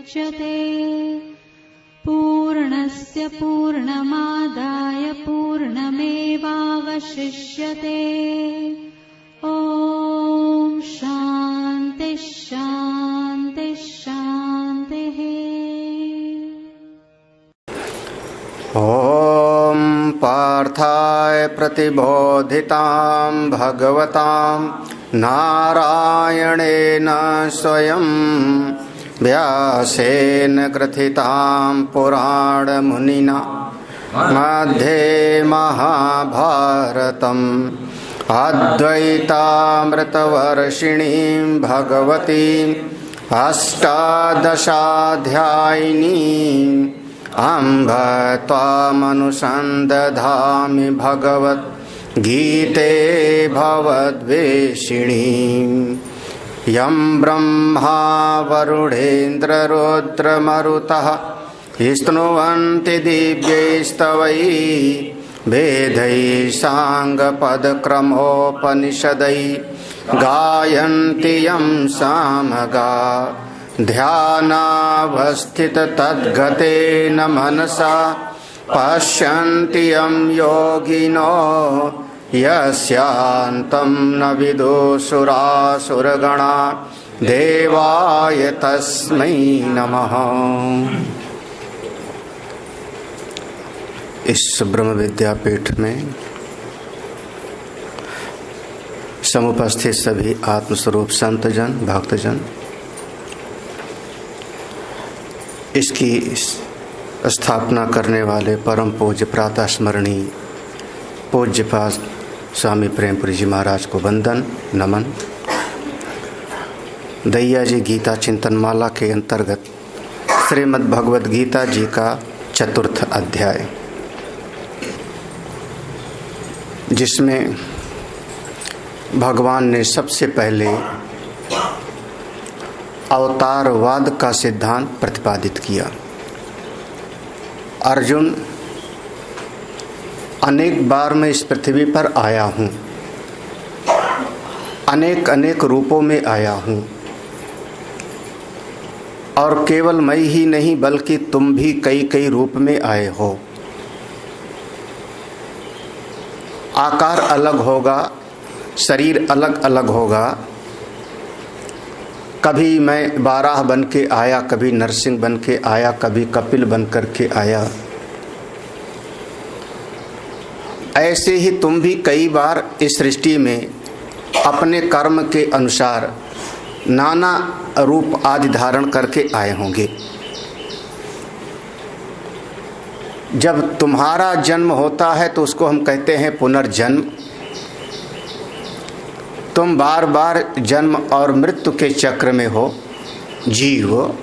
मुच्यते। पूर्णस्य पूर्णमादाय पूर्णमेवावशिष्यते। ॐ शान्ति शान्ति शान्तिः। ॐ पार्थाय प्रतिबोधितां भगवतां नारायणेन स्वयं व्यासेन ग्रथितां पुराणमुनिना मध्ये महाभारतम् अद्वैतामृतवर्षिणीं भगवतीम् अष्टादशाध्यायिनीम् अम्ब त्वामनुसन्दधामि भगवद्गीते भवद्वेषिणीम्। यं ब्रह्मा वरुणेन्द्ररुद्रमरुतः स्तुवन्ति दिव्यैस्तवैः वेदैः साङ्गपदक्रमोपनिषदैः गायन्ति यं सामगा। ध्यानावस्थिततद्गतेन मनसा पश्यन्ति यं योगिनो यस्यान्तं न विदुषुरासुरगणा देवाय तस्मै नमः। इस ब्रह्म विद्यापीठ में समुपस्थित सभी आत्मस्वरूप संतजन भक्तजन, इसकी स्थापना करने वाले परम पूज्य प्रातः स्मरणीय पूज्यपाद स्वामी प्रेमपुरी जी महाराज को वंदन नमन। दैया जी गीता चिंतन माला के अंतर्गत श्रीमद् भगवद गीता जी का चतुर्थ अध्याय, जिसमें भगवान ने सबसे पहले अवतारवाद का सिद्धांत प्रतिपादित किया। अर्जुन, अनेक बार मैं इस पृथ्वी पर आया हूँ, अनेक अनेक रूपों में आया हूँ, और केवल मैं ही नहीं बल्कि तुम भी कई कई रूप में आए हो। आकार अलग होगा, शरीर अलग अलग होगा। कभी मैं बाराह बन के आया, कभी नरसिंह बन के आया, कभी कपिल बन कर के आया। ऐसे ही तुम भी कई बार इस सृष्टि में अपने कर्म के अनुसार नाना रूप आदि धारण करके आए होंगे। जब तुम्हारा जन्म होता है तो उसको हम कहते हैं पुनर्जन्म। तुम बार बार जन्म और मृत्यु के चक्र में हो, जीव।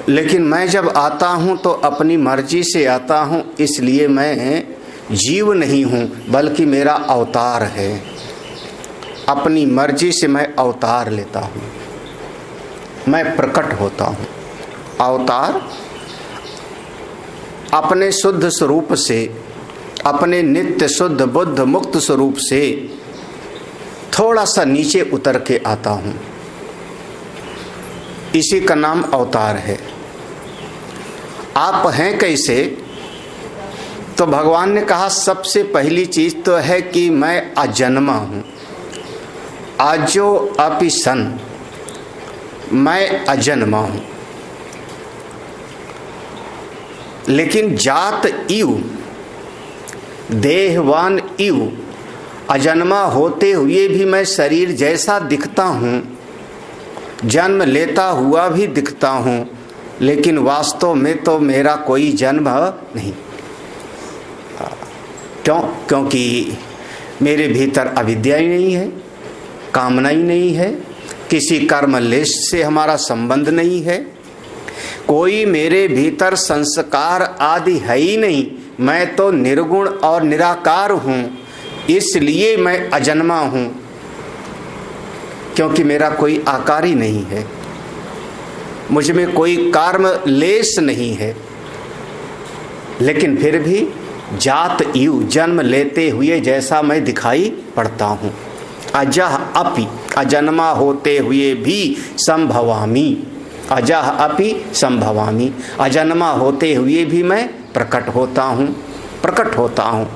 लेकिन मैं जब आता हूँ तो अपनी मर्जी से आता हूँ, इसलिए मैं जीव नहीं हूँ बल्कि मेरा अवतार है। अपनी मर्जी से मैं अवतार लेता हूँ, मैं प्रकट होता हूँ। अवतार अपने शुद्ध स्वरूप से, अपने नित्य शुद्ध बुद्ध मुक्त स्वरूप से थोड़ा सा नीचे उतर के आता हूँ, इसी का नाम अवतार है। आप हैं कैसे? तो भगवान ने कहा सबसे पहली चीज तो है कि मैं अजन्मा हूँ। आजो अपि सन, मैं अजन्मा हूँ। लेकिन जात इव, देहवान इव, अजन्मा होते हुए भी मैं शरीर जैसा दिखता हूँ, जन्म लेता हुआ भी दिखता हूँ, लेकिन वास्तव में तो मेरा कोई जन्म नहीं। क्यों? क्योंकि मेरे भीतर अविद्या ही नहीं है, कामना ही नहीं है, किसी कर्म लेश से हमारा संबंध नहीं है, कोई मेरे भीतर संस्कार आदि है ही नहीं। मैं तो निर्गुण और निराकार हूँ, इसलिए मैं अजन्मा हूँ, क्योंकि मेरा कोई आकार ही नहीं है, मुझ में कोई कर्म लेश नहीं है। लेकिन फिर भी जात इव, जन्म लेते हुए जैसा मैं दिखाई पड़ता हूँ। अजह अपि, अजन्मा होते हुए भी संभवामी, अजः अपि संभवामि, अजन्मा होते हुए भी मैं प्रकट होता हूँ,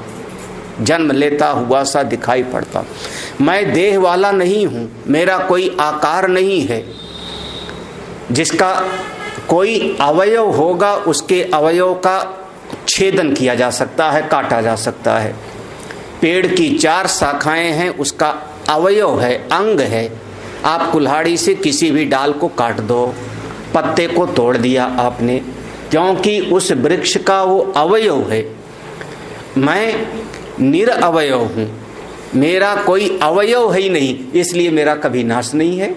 जन्म लेता हुआ सा दिखाई पड़ता। मैं देह वाला नहीं हूँ, मेरा कोई आकार नहीं है। जिसका कोई अवयव होगा उसके अवयव का छेदन किया जा सकता है, काटा जा सकता है। पेड़ की 4 शाखाएं हैं, उसका अवयव है, अंग है। आप कुल्हाड़ी से किसी भी डाल को काट दो, पत्ते को तोड़ दिया आपने, क्योंकि उस वृक्ष का वो अवयव है। मैं निरअवयव हूँ, मेरा कोई अवयव है ही नहीं, इसलिए मेरा कभी नाश नहीं है,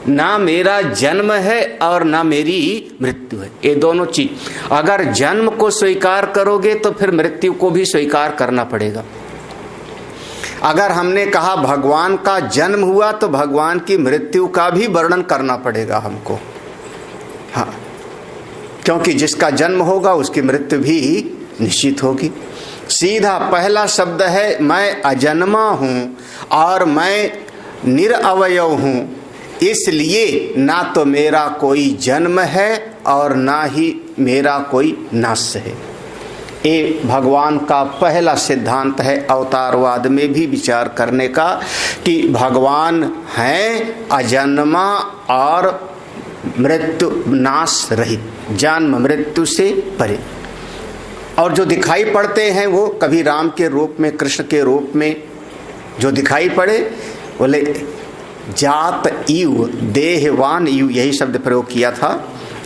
ना मेरा जन्म है और ना मेरी मृत्यु है। ये दोनों चीज, अगर जन्म को स्वीकार करोगे तो फिर मृत्यु को भी स्वीकार करना पड़ेगा। अगर हमने कहा भगवान का जन्म हुआ तो भगवान की मृत्यु का भी वर्णन करना पड़ेगा हमको। हाँ, क्योंकि जिसका जन्म होगा उसकी मृत्यु भी निश्चित होगी। सीधा पहला शब्द है मैं अजन्मा हूँ और मैं निरअवयव हूँ, इसलिए ना तो मेरा कोई जन्म है और ना ही मेरा कोई नाश है। ये भगवान का पहला सिद्धांत है अवतारवाद में भी विचार करने का, कि भगवान हैं अजन्मा और मृत्यु नाश रहित, जन्म मृत्यु से परे। और जो दिखाई पड़ते हैं वो कभी राम के रूप में, कृष्ण के रूप में जो दिखाई पड़े, बोले जात इव देहवान इव, यही शब्द प्रयोग किया था,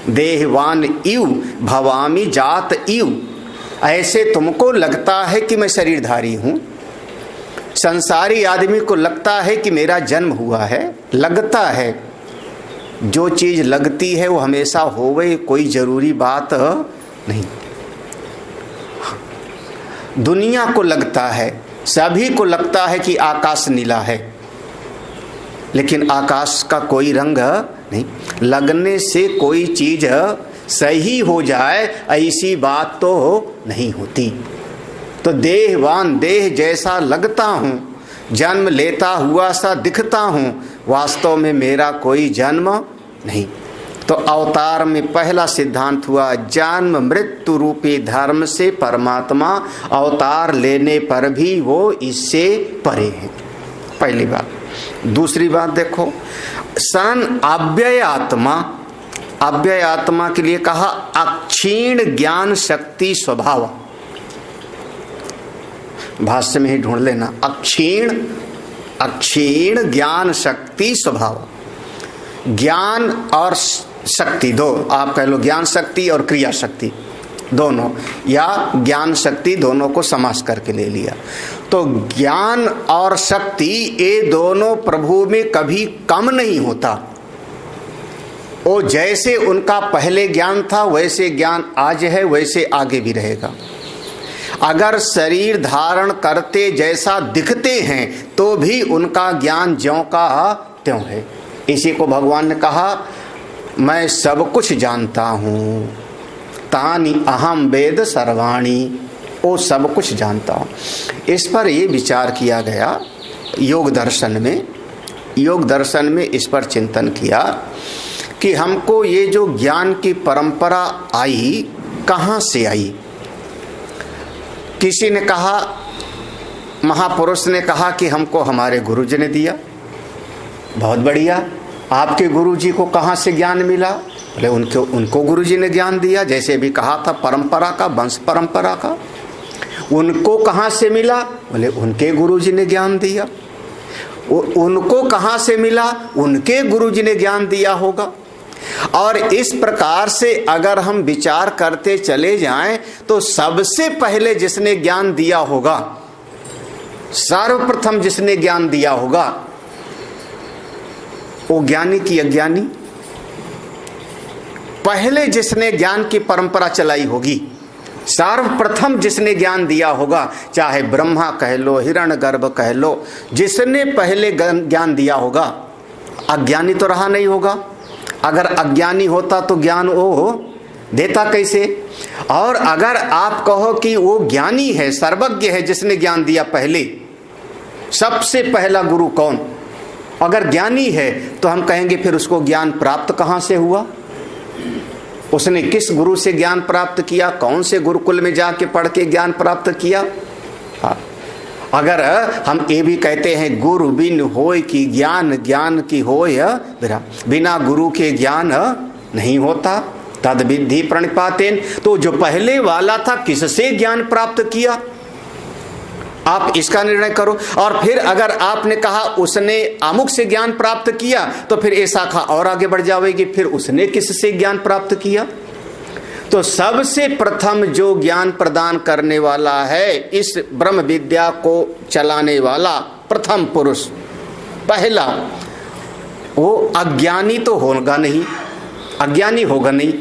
देहवान इव भवामी जात इव। ऐसे तुमको लगता है कि मैं शरीरधारी हूँ, संसारी आदमी को लगता है कि मेरा जन्म हुआ है, लगता है। जो चीज लगती है वो हमेशा होवे, कोई जरूरी बात नहीं। दुनिया को लगता है, सभी को लगता है कि आकाश नीला है, लेकिन आकाश का कोई रंग नहीं। लगने से कोई चीज सही हो जाए ऐसी बात तो नहीं होती। तो देहवान, देह जैसा लगता हूँ, जन्म लेता हुआ सा दिखता हूँ, वास्तव में मेरा कोई जन्म नहीं। तो अवतार में पहला सिद्धांत हुआ जन्म मृत्यु रूपी धर्म से परमात्मा अवतार लेने पर भी वो इससे परे है, पहली बात। दूसरी बात देखो, सन अव्यय आत्मा, अव्यय आत्मा के लिए कहा अक्षीण ज्ञान शक्ति स्वभाव। भाष्य में ही ढूंढ लेना, अक्षीण ज्ञान शक्ति स्वभाव। ज्ञान और शक्ति दो, आप कह लो ज्ञान शक्ति और क्रिया शक्ति दोनों, या ज्ञान शक्ति दोनों को समास करके ले लिया। तो ज्ञान और शक्ति ये दोनों प्रभु में कभी कम नहीं होता। वो जैसे उनका पहले ज्ञान था वैसे ज्ञान आज है, वैसे आगे भी रहेगा। अगर शरीर धारण करते जैसा दिखते हैं तो भी उनका ज्ञान ज्यों का त्यों है। इसी को भगवान ने कहा मैं सब कुछ जानता हूँ, तानि अहम वेद सर्वाणी, वो सब कुछ जानता हूँ। इस पर ये विचार किया गया योग दर्शन में। योग दर्शन में इस पर चिंतन किया कि हमको ये जो ज्ञान की परंपरा आई कहाँ से आई। किसी ने कहा, महापुरुष ने कहा कि हमको हमारे गुरुजी ने दिया। बहुत बढ़िया, आपके गुरुजी को कहाँ से ज्ञान मिला? बोले उनको गुरुजी ने ज्ञान दिया। जैसे भी कहा था परंपरा का, वंश परंपरा का। उनको कहाँ से मिला? बोले उनके गुरुजी ने ज्ञान दिया। उनको कहाँ से मिला? उनके गुरुजी ने ज्ञान दिया होगा। और इस प्रकार से अगर हम विचार करते चले जाएं तो सबसे पहले जिसने ज्ञान दिया होगा, सर्वप्रथम जिसने ज्ञान दिया होगा, वो ज्ञानी की अज्ञानी, पहले जिसने ज्ञान की परंपरा चलाई होगी, सर्वप्रथम जिसने ज्ञान दिया होगा, चाहे ब्रह्मा कह लो, हिरण्यगर्भ कह लो, जिसने पहले ज्ञान दिया होगा, अज्ञानी तो रहा नहीं होगा। अगर अज्ञानी होता तो ज्ञान वो देता कैसे? और अगर आप कहो कि वो ज्ञानी है, सर्वज्ञ है, जिसने ज्ञान दिया पहले, सबसे पहला गुरु कौन? अगर ज्ञानी है तो हम कहेंगे फिर उसको ज्ञान प्राप्त कहाँ से हुआ, उसने किस गुरु से ज्ञान प्राप्त किया, कौन से गुरुकुल में जाके पढ़ के ज्ञान प्राप्त किया। हाँ, अगर हम ये भी कहते हैं गुरु बिन होय की ज्ञान, ज्ञान की होय बिना गुरु के ज्ञान नहीं होता, तद विद्धि प्रणिपातेन। तो जो पहले वाला था किससे ज्ञान प्राप्त किया, आप इसका निर्णय करो। और फिर अगर आपने कहा उसने अमुक से ज्ञान प्राप्त किया, तो फिर ये शाखा और आगे बढ़ जाएगी, फिर उसने किससे ज्ञान प्राप्त किया। तो सबसे प्रथम जो ज्ञान प्रदान करने वाला है, इस ब्रह्म विद्या को चलाने वाला प्रथम पुरुष पहला, वो अज्ञानी तो होगा नहीं, अज्ञानी होगा नहीं,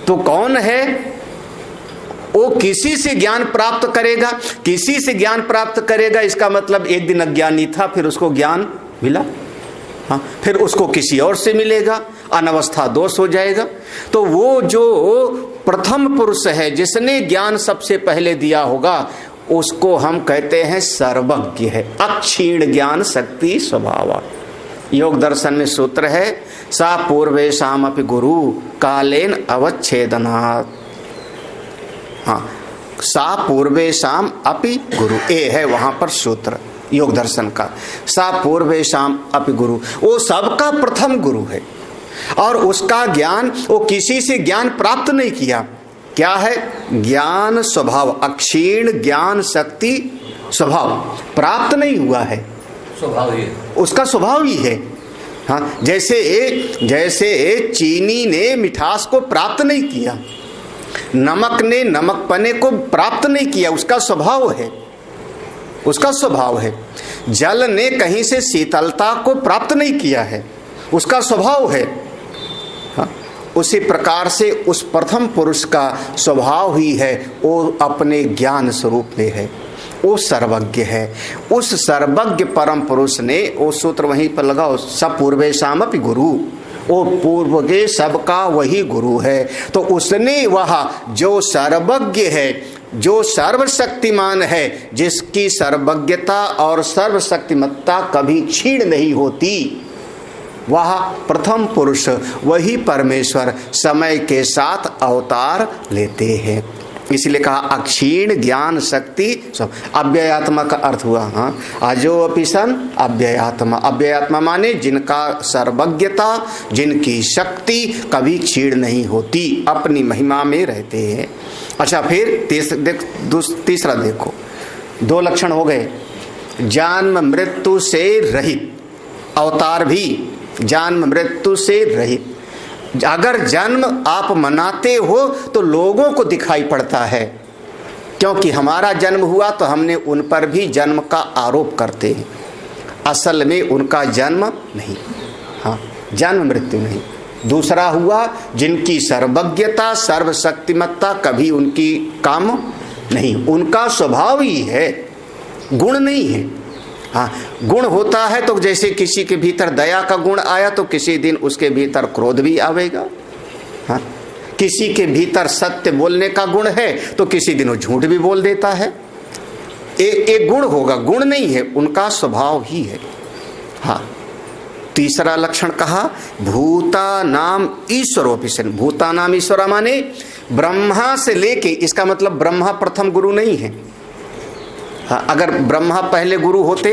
तो कौन है, वो किसी से ज्ञान प्राप्त करेगा, किसी से ज्ञान प्राप्त करेगा, इसका मतलब एक दिन अज्ञानी था फिर उसको ज्ञान मिला, हाँ, फिर उसको किसी और से मिलेगा, अनवस्था दोष हो जाएगा। तो वो जो प्रथम पुरुष है जिसने ज्ञान सबसे पहले दिया होगा, उसको हम कहते हैं सर्वज्ञ है, अक्षीण ज्ञान शक्ति स्वभाव। योग दर्शन में सूत्र है, सा पूर्वेशाम अपि गुरु कालेन अवच्छेदनात्। हाँ, सा पूर्वेशाम अपि गुरु, ए है वहां पर सूत्र योग दर्शन का, सा पूर्वेशाम अपि गुरु, वो सबका प्रथम गुरु है। और उसका ज्ञान, वो किसी से ज्ञान प्राप्त नहीं किया, क्या है, ज्ञान स्वभाव, अक्षीण ज्ञान शक्ति स्वभाव प्राप्त नहीं हुआ है, स्वभाव ही, उसका स्वभाव ही है। हाँ, जैसे चीनी ने मिठास को प्राप्त नहीं किया, नमक ने नमकपने को प्राप्त नहीं किया, उसका स्वभाव है, उसका स्वभाव है। जल ने कहीं से शीतलता को प्राप्त नहीं किया है, उसका स्वभाव है। हाँ, उसी प्रकार से उस प्रथम पुरुष का स्वभाव ही है, वो अपने ज्ञान स्वरूप में है, वो सर्वज्ञ है। उस सर्वज्ञ परम पुरुष ने, वो सूत्र वहीं पर लगाओ, सपूर्वेशामपि गुरु, वो पूर्व के सबका वही गुरु है। तो उसने वह जो सर्वज्ञ है, जो सर्वशक्तिमान है, जिसकी सर्वज्ञता और सर्वशक्तिमत्ता कभी क्षीण नहीं होती, वह प्रथम पुरुष, वही परमेश्वर समय के साथ अवतार लेते हैं। इसलिए कहा अक्षीण ज्ञान शक्ति अव्ययात्मा का अर्थ हुआ। हाँ, अजो अपि सन अव्ययात्मा, अव्ययात्मा माने जिनका सर्वज्ञता, जिनकी शक्ति कभी क्षीण नहीं होती, अपनी महिमा में रहते हैं। अच्छा, फिर तीसरा देखो, दो लक्षण हो गए, जन्म मृत्यु से रहित, अवतार भी जन्म मृत्यु से रहित। अगर जन्म आप मनाते हो तो लोगों को दिखाई पड़ता है, क्योंकि हमारा जन्म हुआ तो हमने उन पर भी जन्म का आरोप करते हैं, असल में उनका जन्म नहीं। हाँ, जन्म मृत्यु नहीं। दूसरा हुआ जिनकी सर्वज्ञता सर्वशक्तिमत्ता कभी उनकी काम नहीं, उनका स्वभाव ही है, गुण नहीं है। हाँ, गुण होता है तो जैसे किसी के भीतर दया का गुण आया तो किसी दिन उसके भीतर क्रोध भी आवेगा। हाँ, किसी के भीतर सत्य बोलने का गुण है तो किसी दिन वो झूठ भी बोल देता है। एक गुण होगा, गुण नहीं है, उनका स्वभाव ही है। हाँ, तीसरा लक्षण कहा भूता नाम ईश्वरोपिशन। भूता नाम ईश्वर माने ब्रह्मा से लेके, इसका मतलब ब्रह्मा प्रथम गुरु नहीं है। हाँ, अगर ब्रह्मा पहले गुरु होते,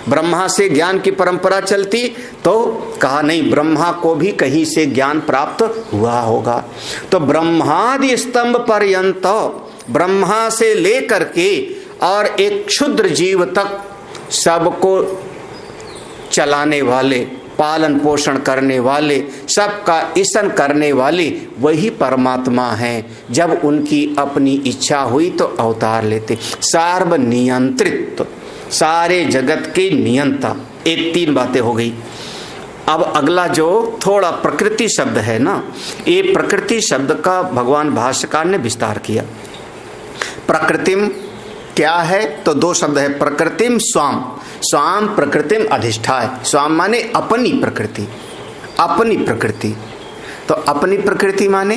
ब्रह्मा से ज्ञान की परंपरा चलती, तो कहा नहीं, ब्रह्मा को भी कहीं से ज्ञान प्राप्त हुआ होगा। तो ब्रह्मादि स्तंभ पर्यंत, ब्रह्मा से लेकर के और एक क्षुद्र जीव तक सबको चलाने वाले, पालन पोषण करने वाले, सबका ईशन करने वाले वही परमात्मा हैं। जब उनकी अपनी इच्छा हुई तो अवतार लेते। सार्वनियंत्रित, सारे जगत के नियंता। ये तीन बातें हो गई। अब अगला जो थोड़ा प्रकृति शब्द है ना, ये प्रकृति शब्द का भगवान भाष्यकार ने विस्तार किया। प्रकृतिम क्या है, तो दो शब्द है, प्रकृतिम स्वाम, स्वाम प्रकृतिम अधिष्ठाय। स्वाम माने अपनी प्रकृति, अपनी प्रकृति। तो अपनी प्रकृति माने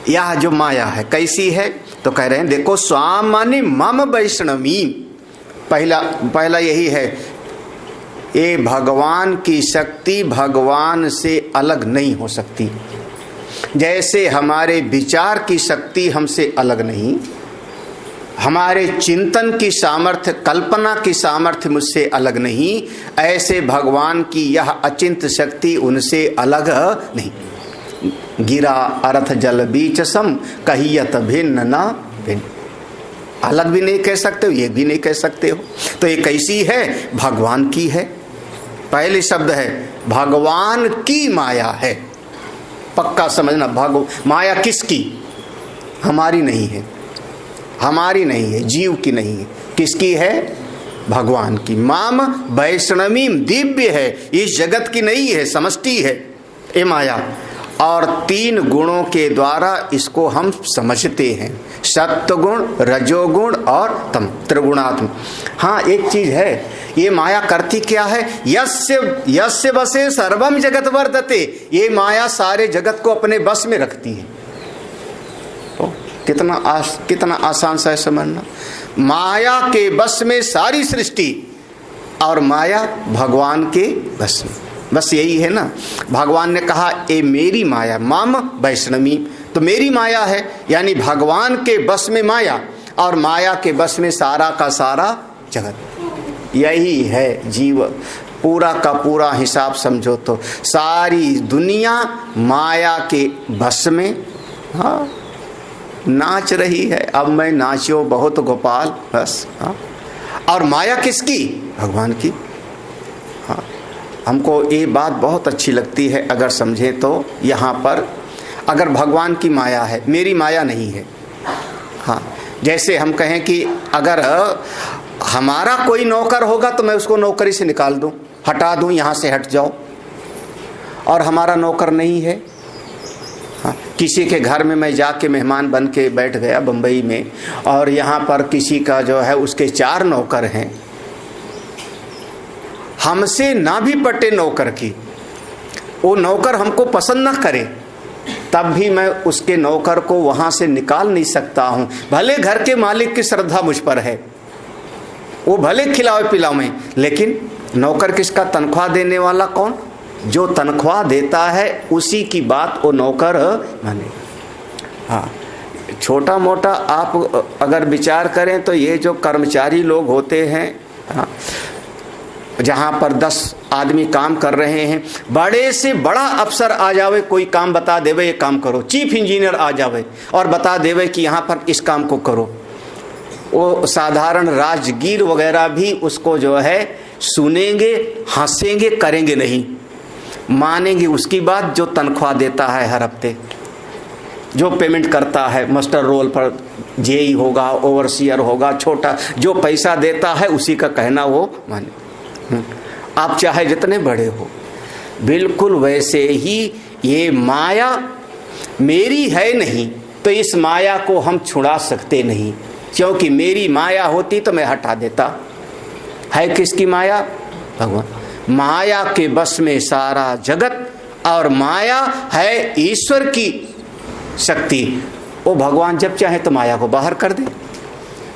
यह जो माया है कैसी है, तो कह रहे हैं देखो, स्वाम माने मम वैष्णवी। पहला यही है, ये भगवान की शक्ति भगवान से अलग नहीं हो सकती। जैसे हमारे विचार की शक्ति हमसे अलग नहीं, हमारे चिंतन की सामर्थ्य, कल्पना की सामर्थ्य मुझसे अलग नहीं, ऐसे भगवान की यह अचिंत शक्ति उनसे अलग नहीं। गिरा अर्थ जल बीच सम कहियत भिन्न ना भिन्न, अलग भी नहीं कह सकते हो, ये भी नहीं कह सकते हो। तो ये कैसी है? भगवान की है। पहले शब्द है भगवान की माया है, पक्का समझना। माया किसकी? हमारी नहीं है, हमारी नहीं है, जीव की नहीं है। किसकी है? भगवान की। माम वैष्णवीम, दिव्य है, इस जगत की नहीं है, समष्टि है ये माया। और 3 गुणों के द्वारा इसको हम समझते हैं, सत्वगुण, रजोगुण और तम, त्रिगुणात्मक। हाँ, एक चीज है, ये माया करती क्या है? यस्य वसे सर्वम जगत वर्तते, ये माया सारे जगत को अपने बस में रखती है। तो कितना आसान सा है समझना। माया के बस में सारी सृष्टि और माया भगवान के बस में, बस यही है ना। भगवान ने कहा ये मेरी माया, माम वैष्णवी, तो मेरी माया है, यानी भगवान के बस में माया और माया के बस में सारा का सारा जगत। यही है जीव, पूरा का पूरा हिसाब समझो तो सारी दुनिया माया के बस में। हाँ, नाच रही है, अब मैं नाचो बहुत गोपाल, बस। हाँ, और माया किसकी? भगवान की। हाँ, हमको ये बात बहुत अच्छी लगती है अगर समझें तो। यहाँ पर अगर भगवान की माया है, मेरी माया नहीं है। हाँ, जैसे हम कहें कि अगर हमारा कोई नौकर होगा तो मैं उसको नौकरी से निकाल दूं, हटा दूं, यहाँ से हट जाओ, और हमारा नौकर नहीं है। हाँ, किसी के घर में मैं जाके मेहमान बन के बैठ गया बम्बई में, और यहाँ पर किसी का जो है उसके 4 नौकर हैं, हमसे ना भी पटे नौकर की, वो नौकर हमको पसंद ना करे, तब भी मैं उसके नौकर को वहां से निकाल नहीं सकता हूं। भले घर के मालिक की श्रद्धा मुझ पर है, वो भले खिलावे पिलावे, लेकिन नौकर किसका? तनख्वाह देने वाला कौन? जो तनख्वाह देता है उसी की बात वो नौकर माने। हाँ, छोटा मोटा आप अगर विचार करें तो ये जो कर्मचारी लोग होते हैं, हाँ, जहाँ पर 10 आदमी काम कर रहे हैं, बड़े से बड़ा अफसर आ जावे, कोई काम बता देवे ये काम करो, चीफ इंजीनियर आ जावे और बता देवे कि यहाँ पर इस काम को करो, वो साधारण राजगीर वगैरह भी उसको जो है सुनेंगे, हंसेंगे, करेंगे नहीं, मानेंगे उसकी बात जो तनख्वाह देता है हर हफ्ते, जो पेमेंट करता है, मास्टर रोल पर जेई होगा, ओवरसीयर होगा, छोटा जो पैसा देता है उसी का कहना वो माने। आप चाहे जितने बड़े हो, बिल्कुल वैसे ही ये माया मेरी है नहीं, तो इस माया को हम छुड़ा सकते नहीं, क्योंकि मेरी माया होती तो मैं हटा देता। है किसकी माया? भगवान। माया के बस में सारा जगत, और माया है ईश्वर की शक्ति। वो भगवान जब चाहे तो माया को बाहर कर दे।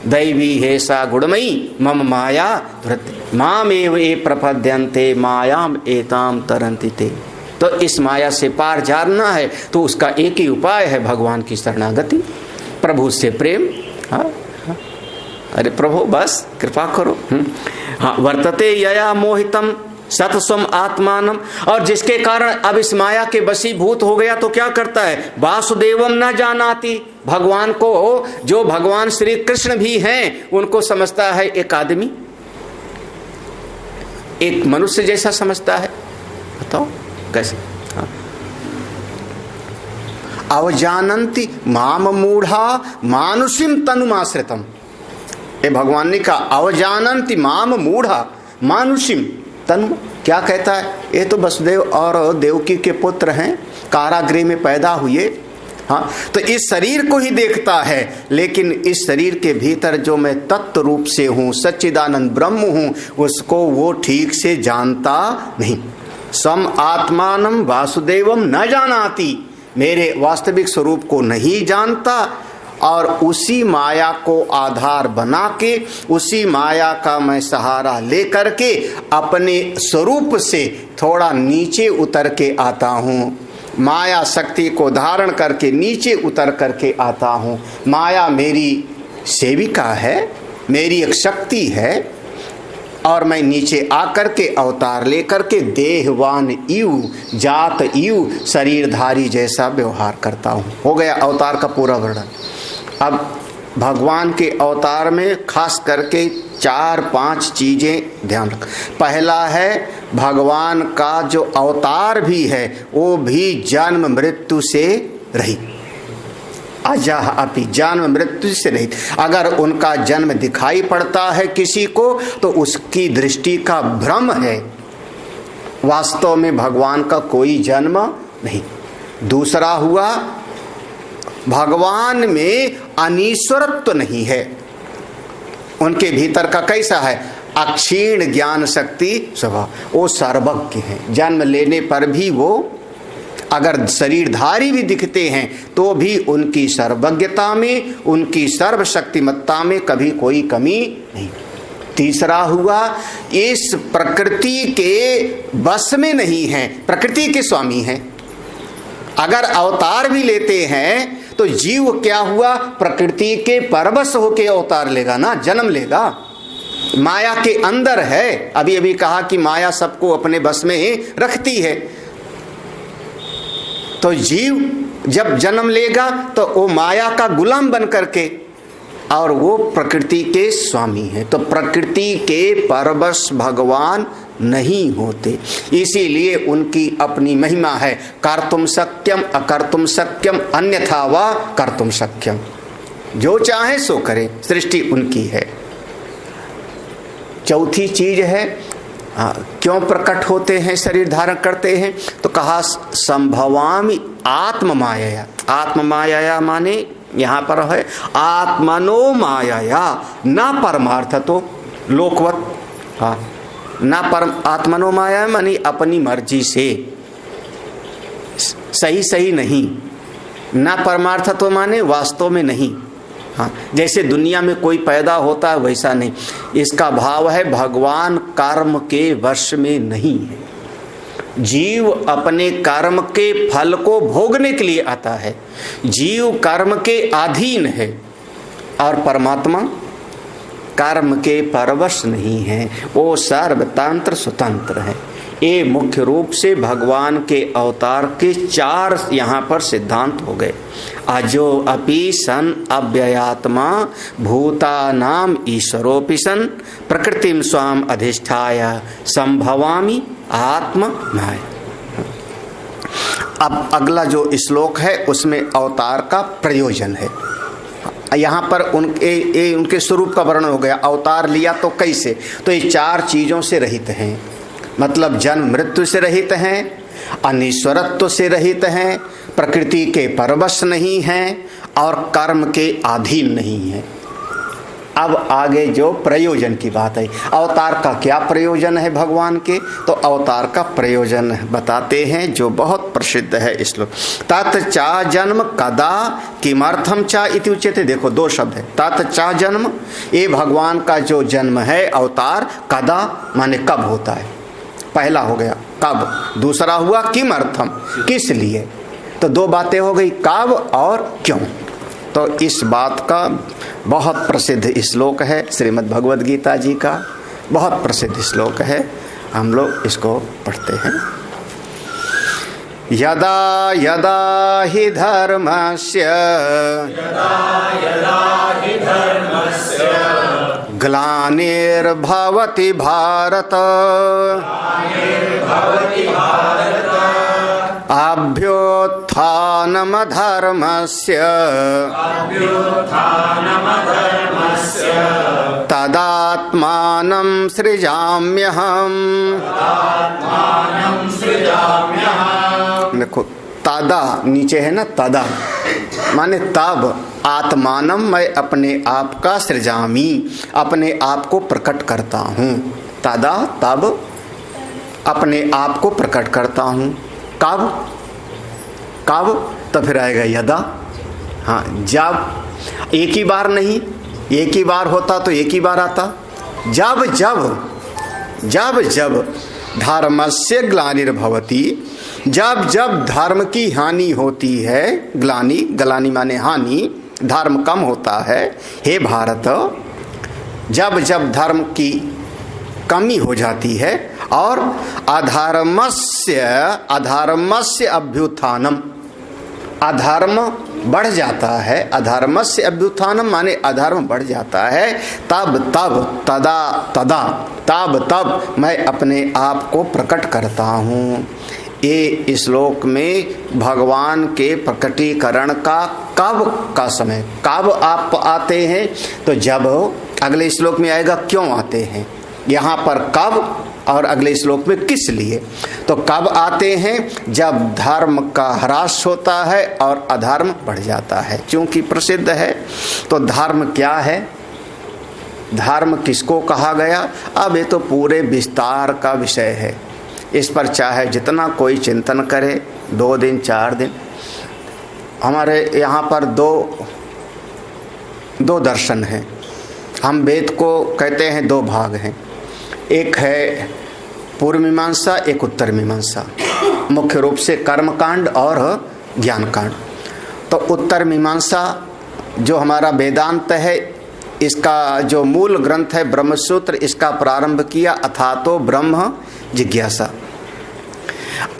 दैवी है सा गुणमयी मम माया धृत मामेव ये प्रपद्यन्ते मायाम एताम तरन्ति ते। तो इस माया से पार जानना है तो उसका एक ही उपाय है, भगवान की शरणागति, प्रभु से प्रेम। हाँ, अरे प्रभु बस कृपा करो। हाँ, वर्तते यया मोहितम सतस्वम आत्मानम, और जिसके कारण अब इस माया के वशीभूत हो गया तो क्या करता है? वासुदेवम न जानाति, भगवान को, जो भगवान श्री कृष्ण भी हैं उनको समझता है एक आदमी, एक मनुष्य जैसा समझता है। बताओ कैसे? हाँ। अवजानन्ति माम मूढ़ा मानुषिम तनुमाश्रितम, ये भगवान ने कहा अवजानन्ति माम मूढ़ा मानुषिम तनु। क्या कहता है? ये तो वसुदेव और देवकी के पुत्र हैं, कारागृह में पैदा हुए। हाँ, तो इस शरीर को ही देखता है, लेकिन इस शरीर के भीतर जो मैं तत्व रूप से हूँ, सच्चिदानंद ब्रह्म हूँ, उसको वो ठीक से जानता नहीं। सम आत्मानम वासुदेवम न जानाति, मेरे वास्तविक स्वरूप को नहीं जानता, और उसी माया को आधार बना के, उसी माया का मैं सहारा लेकर के अपने स्वरूप से थोड़ा नीचे उतर के आता हूँ। माया शक्ति को धारण करके नीचे उतर करके आता हूँ। माया मेरी सेविका है, मेरी एक शक्ति है, और मैं नीचे आकर के अवतार लेकर के देहवान इव, जात इव, शरीरधारी जैसा व्यवहार करता हूँ। हो गया अवतार का पूरा वर्णन। अब भगवान के अवतार में खास करके 4-5 चीजें ध्यान रख। पहला है भगवान का जो अवतार भी है वो भी जन्म मृत्यु से रहित, अजह अपि, जन्म मृत्यु से रहित। अगर उनका जन्म दिखाई पड़ता है किसी को तो उसकी दृष्टि का भ्रम है, वास्तव में भगवान का कोई जन्म नहीं। दूसरा हुआ भगवान में अनीश्वरत्व नहीं है। उनके भीतर का कैसा है? अक्षीण ज्ञान शक्ति स्वभाव, वो सर्वज्ञ है। जन्म लेने पर भी वो अगर शरीरधारी भी दिखते हैं तो भी उनकी सर्वज्ञता में, उनकी सर्वशक्तिमत्ता में कभी कोई कमी नहीं। तीसरा हुआ इस प्रकृति के बस में नहीं है, प्रकृति के स्वामी हैं। अगर अवतार भी लेते हैं तो जीव क्या हुआ? प्रकृति के परवश होके अवतार लेगा ना, जन्म लेगा। माया के अंदर है। अभी अभी कहा कि माया सबको अपने बस में रखती है। तो जीव जब जन्म लेगा तो वो माया का गुलाम बन करके, और वो प्रकृति के स्वामी है। तो प्रकृति के परवश भगवान नहीं होते, इसीलिए उनकी अपनी महिमा है। कर्तुम शक्यम अकर्तुम शक्यम अन्यथा वा कर्तुम शक्यम। जो चाहे सो करे, सृष्टि उनकी है। चौथी चीज है क्यों प्रकट होते हैं, शरीर धारण करते हैं? तो कहा संभवामि आत्म माया। आत्म माया माने यहाँ पर है आत्मनो माया, न परमार्थ तो लोकवत। हाँ, न परम आत्मनो माया मानी अपनी मर्जी से, सही नहीं। न परमार्थ तो माने वास्तव में नहीं। हाँ, जैसे दुनिया में कोई पैदा होता है वैसा नहीं। इसका भाव है भगवान कर्म के वश में नहीं है। जीव अपने कर्म के फल को भोगने के लिए आता है, जीव कर्म के अधीन है, और परमात्मा कर्म के परवश नहीं है, वो सर्वतंत्र स्वतंत्र है। ये मुख्य रूप से भगवान के अवतार के 4 यहाँ पर सिद्धांत हो गए। अजो अपि सन अव्ययात्मा भूतानाम ईश्वरोपि सन प्रकृतिम स्वाम अधिष्ठाय संभवामि आत्म माया। अब अगला जो श्लोक है उसमें अवतार का प्रयोजन है। यहाँ पर उनके स्वरूप का वर्णन हो गया। अवतार लिया तो कैसे? तो ये 4 चीजों से रहित हैं, मतलब जन्म मृत्यु से रहित हैं, अनीश्वरत्व से रहित हैं, प्रकृति के परवश नहीं हैं, और कर्म के अधीन नहीं हैं। अब आगे जो प्रयोजन की बात है, अवतार का क्या प्रयोजन है भगवान के? तो अवतार का प्रयोजन बताते हैं जो बहुत प्रसिद्ध है इस श्लोक। तत् चा जन्म कदा किमर्थम चा इति उच्यते। देखो 2 शब्द है, तत् चा जन्म, ये भगवान का जो जन्म है अवतार, कदा माने कब होता है, पहला हो गया कब, दूसरा हुआ किमर्थम, किस लिए। तो 2 बातें हो गई, कब और क्यों। तो इस बात का बहुत प्रसिद्ध श्लोक है, श्रीमद् भगवद गीता जी का बहुत प्रसिद्ध श्लोक है। हम लोग इसको पढ़ते हैं। यदा यदा हि धर्मस्य ग्लानिर्भवति भारत अभ्युत्थानमधर्मस्य तदात्मानं सृजाम्यहम्। देखो तदा नीचे है ना, तदा माने तब, आत्मानम मैं अपने आप का सृजामी, अपने आप को प्रकट करता हूँ। तदा तब अपने आप को प्रकट करता हूँ। कब? कब? तो फिर आएगा यदा। हाँ, जब एक ही बार नहीं, एक ही बार होता तो एक ही बार आता। जब जब जब जब धर्मस्य ग्लानिर्भवति, जब जब धर्म की हानि होती है, ग्लानि, ग्लानि माने हानि, धर्म कम होता है, हे भारत, जब जब धर्म की कमी हो जाती है और अधर्मस्य अभ्युत्थानम, अधर्म बढ़ जाता है, अधर्मस्य अभ्युत्थानम माने अधर्म बढ़ जाता है, तब तब मैं अपने आप को प्रकट करता हूँ। ये श्लोक में भगवान के प्रकटीकरण का कब का समय, कब आप आते हैं, तो जब, अगले श्लोक में आएगा क्यों आते हैं, यहाँ पर कब और अगले श्लोक में किस लिए। तो कब आते हैं, जब धर्म का ह्रास होता है और अधर्म बढ़ जाता है। क्योंकि प्रसिद्ध है, तो धर्म क्या है, धर्म किसको कहा गया, अब ये तो पूरे विस्तार का विषय है। इस पर चाहे जितना कोई चिंतन करे, 2 दिन 4 दिन। हमारे यहाँ पर दो दर्शन हैं। हम वेद को कहते हैं 2 भाग हैं, एक है पूर्व मीमांसा, एक उत्तर मीमांसा, मुख्य रूप से कर्मकांड और ज्ञान कांड। तो उत्तर मीमांसा जो हमारा वेदांत है, इसका जो मूल ग्रंथ है ब्रह्मसूत्र, इसका प्रारंभ किया अथातो ब्रह्म जिज्ञासा।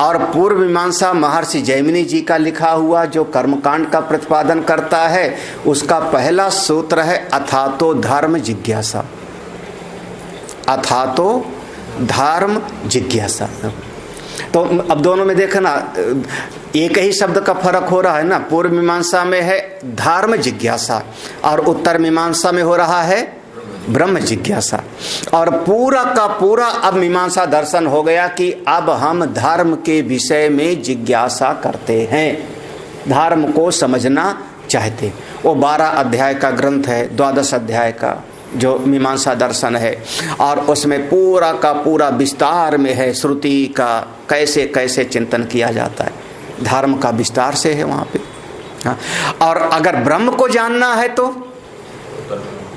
और पूर्व मीमांसा महर्षि जैमिनी जी का लिखा हुआ जो कर्मकांड का प्रतिपादन करता है, उसका पहला सूत्र है अथातो धर्म जिज्ञासा, अथातो धर्म जिज्ञासा। तो अब दोनों में देखना एक ही शब्द का फर्क हो रहा है ना, पूर्व मीमांसा में है धर्म जिज्ञासा और उत्तर मीमांसा में हो रहा है ब्रह्म जिज्ञासा। और पूरा का पूरा अब मीमांसा दर्शन हो गया कि अब हम धर्म के विषय में जिज्ञासा करते हैं, धर्म को समझना चाहते। वो 12 अध्याय का ग्रंथ है, 12 अध्याय का जो मीमांसा दर्शन है, और उसमें पूरा का पूरा विस्तार में है श्रुति का कैसे कैसे चिंतन किया जाता है, धर्म का विस्तार से है वहाँ पे। हाँ, और अगर ब्रह्म को जानना है तो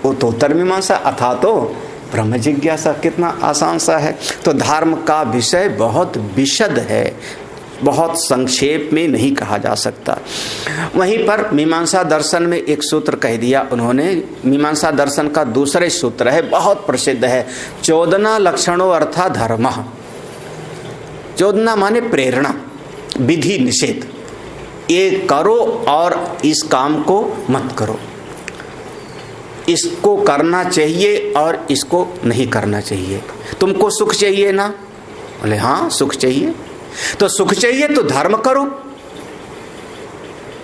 वो तो उत्तर मीमांसा, अथा तो ब्रह्म जिज्ञासा। कितना आसान सा है। तो धर्म का विषय बहुत विशद है, बहुत संक्षेप में नहीं कहा जा सकता। वहीं पर मीमांसा दर्शन में एक सूत्र कह दिया उन्होंने। मीमांसा दर्शन का दूसरे सूत्र है, बहुत प्रसिद्ध है, 14 लक्षणों अर्था धर्म। 14 माने प्रेरणा, विधि निषेध, ये करो और इस काम को मत करो, इसको करना चाहिए और इसको नहीं करना चाहिए। तुमको सुख चाहिए ना, बोले हाँ सुख चाहिए, तो सुख चाहिए तो धर्म करो।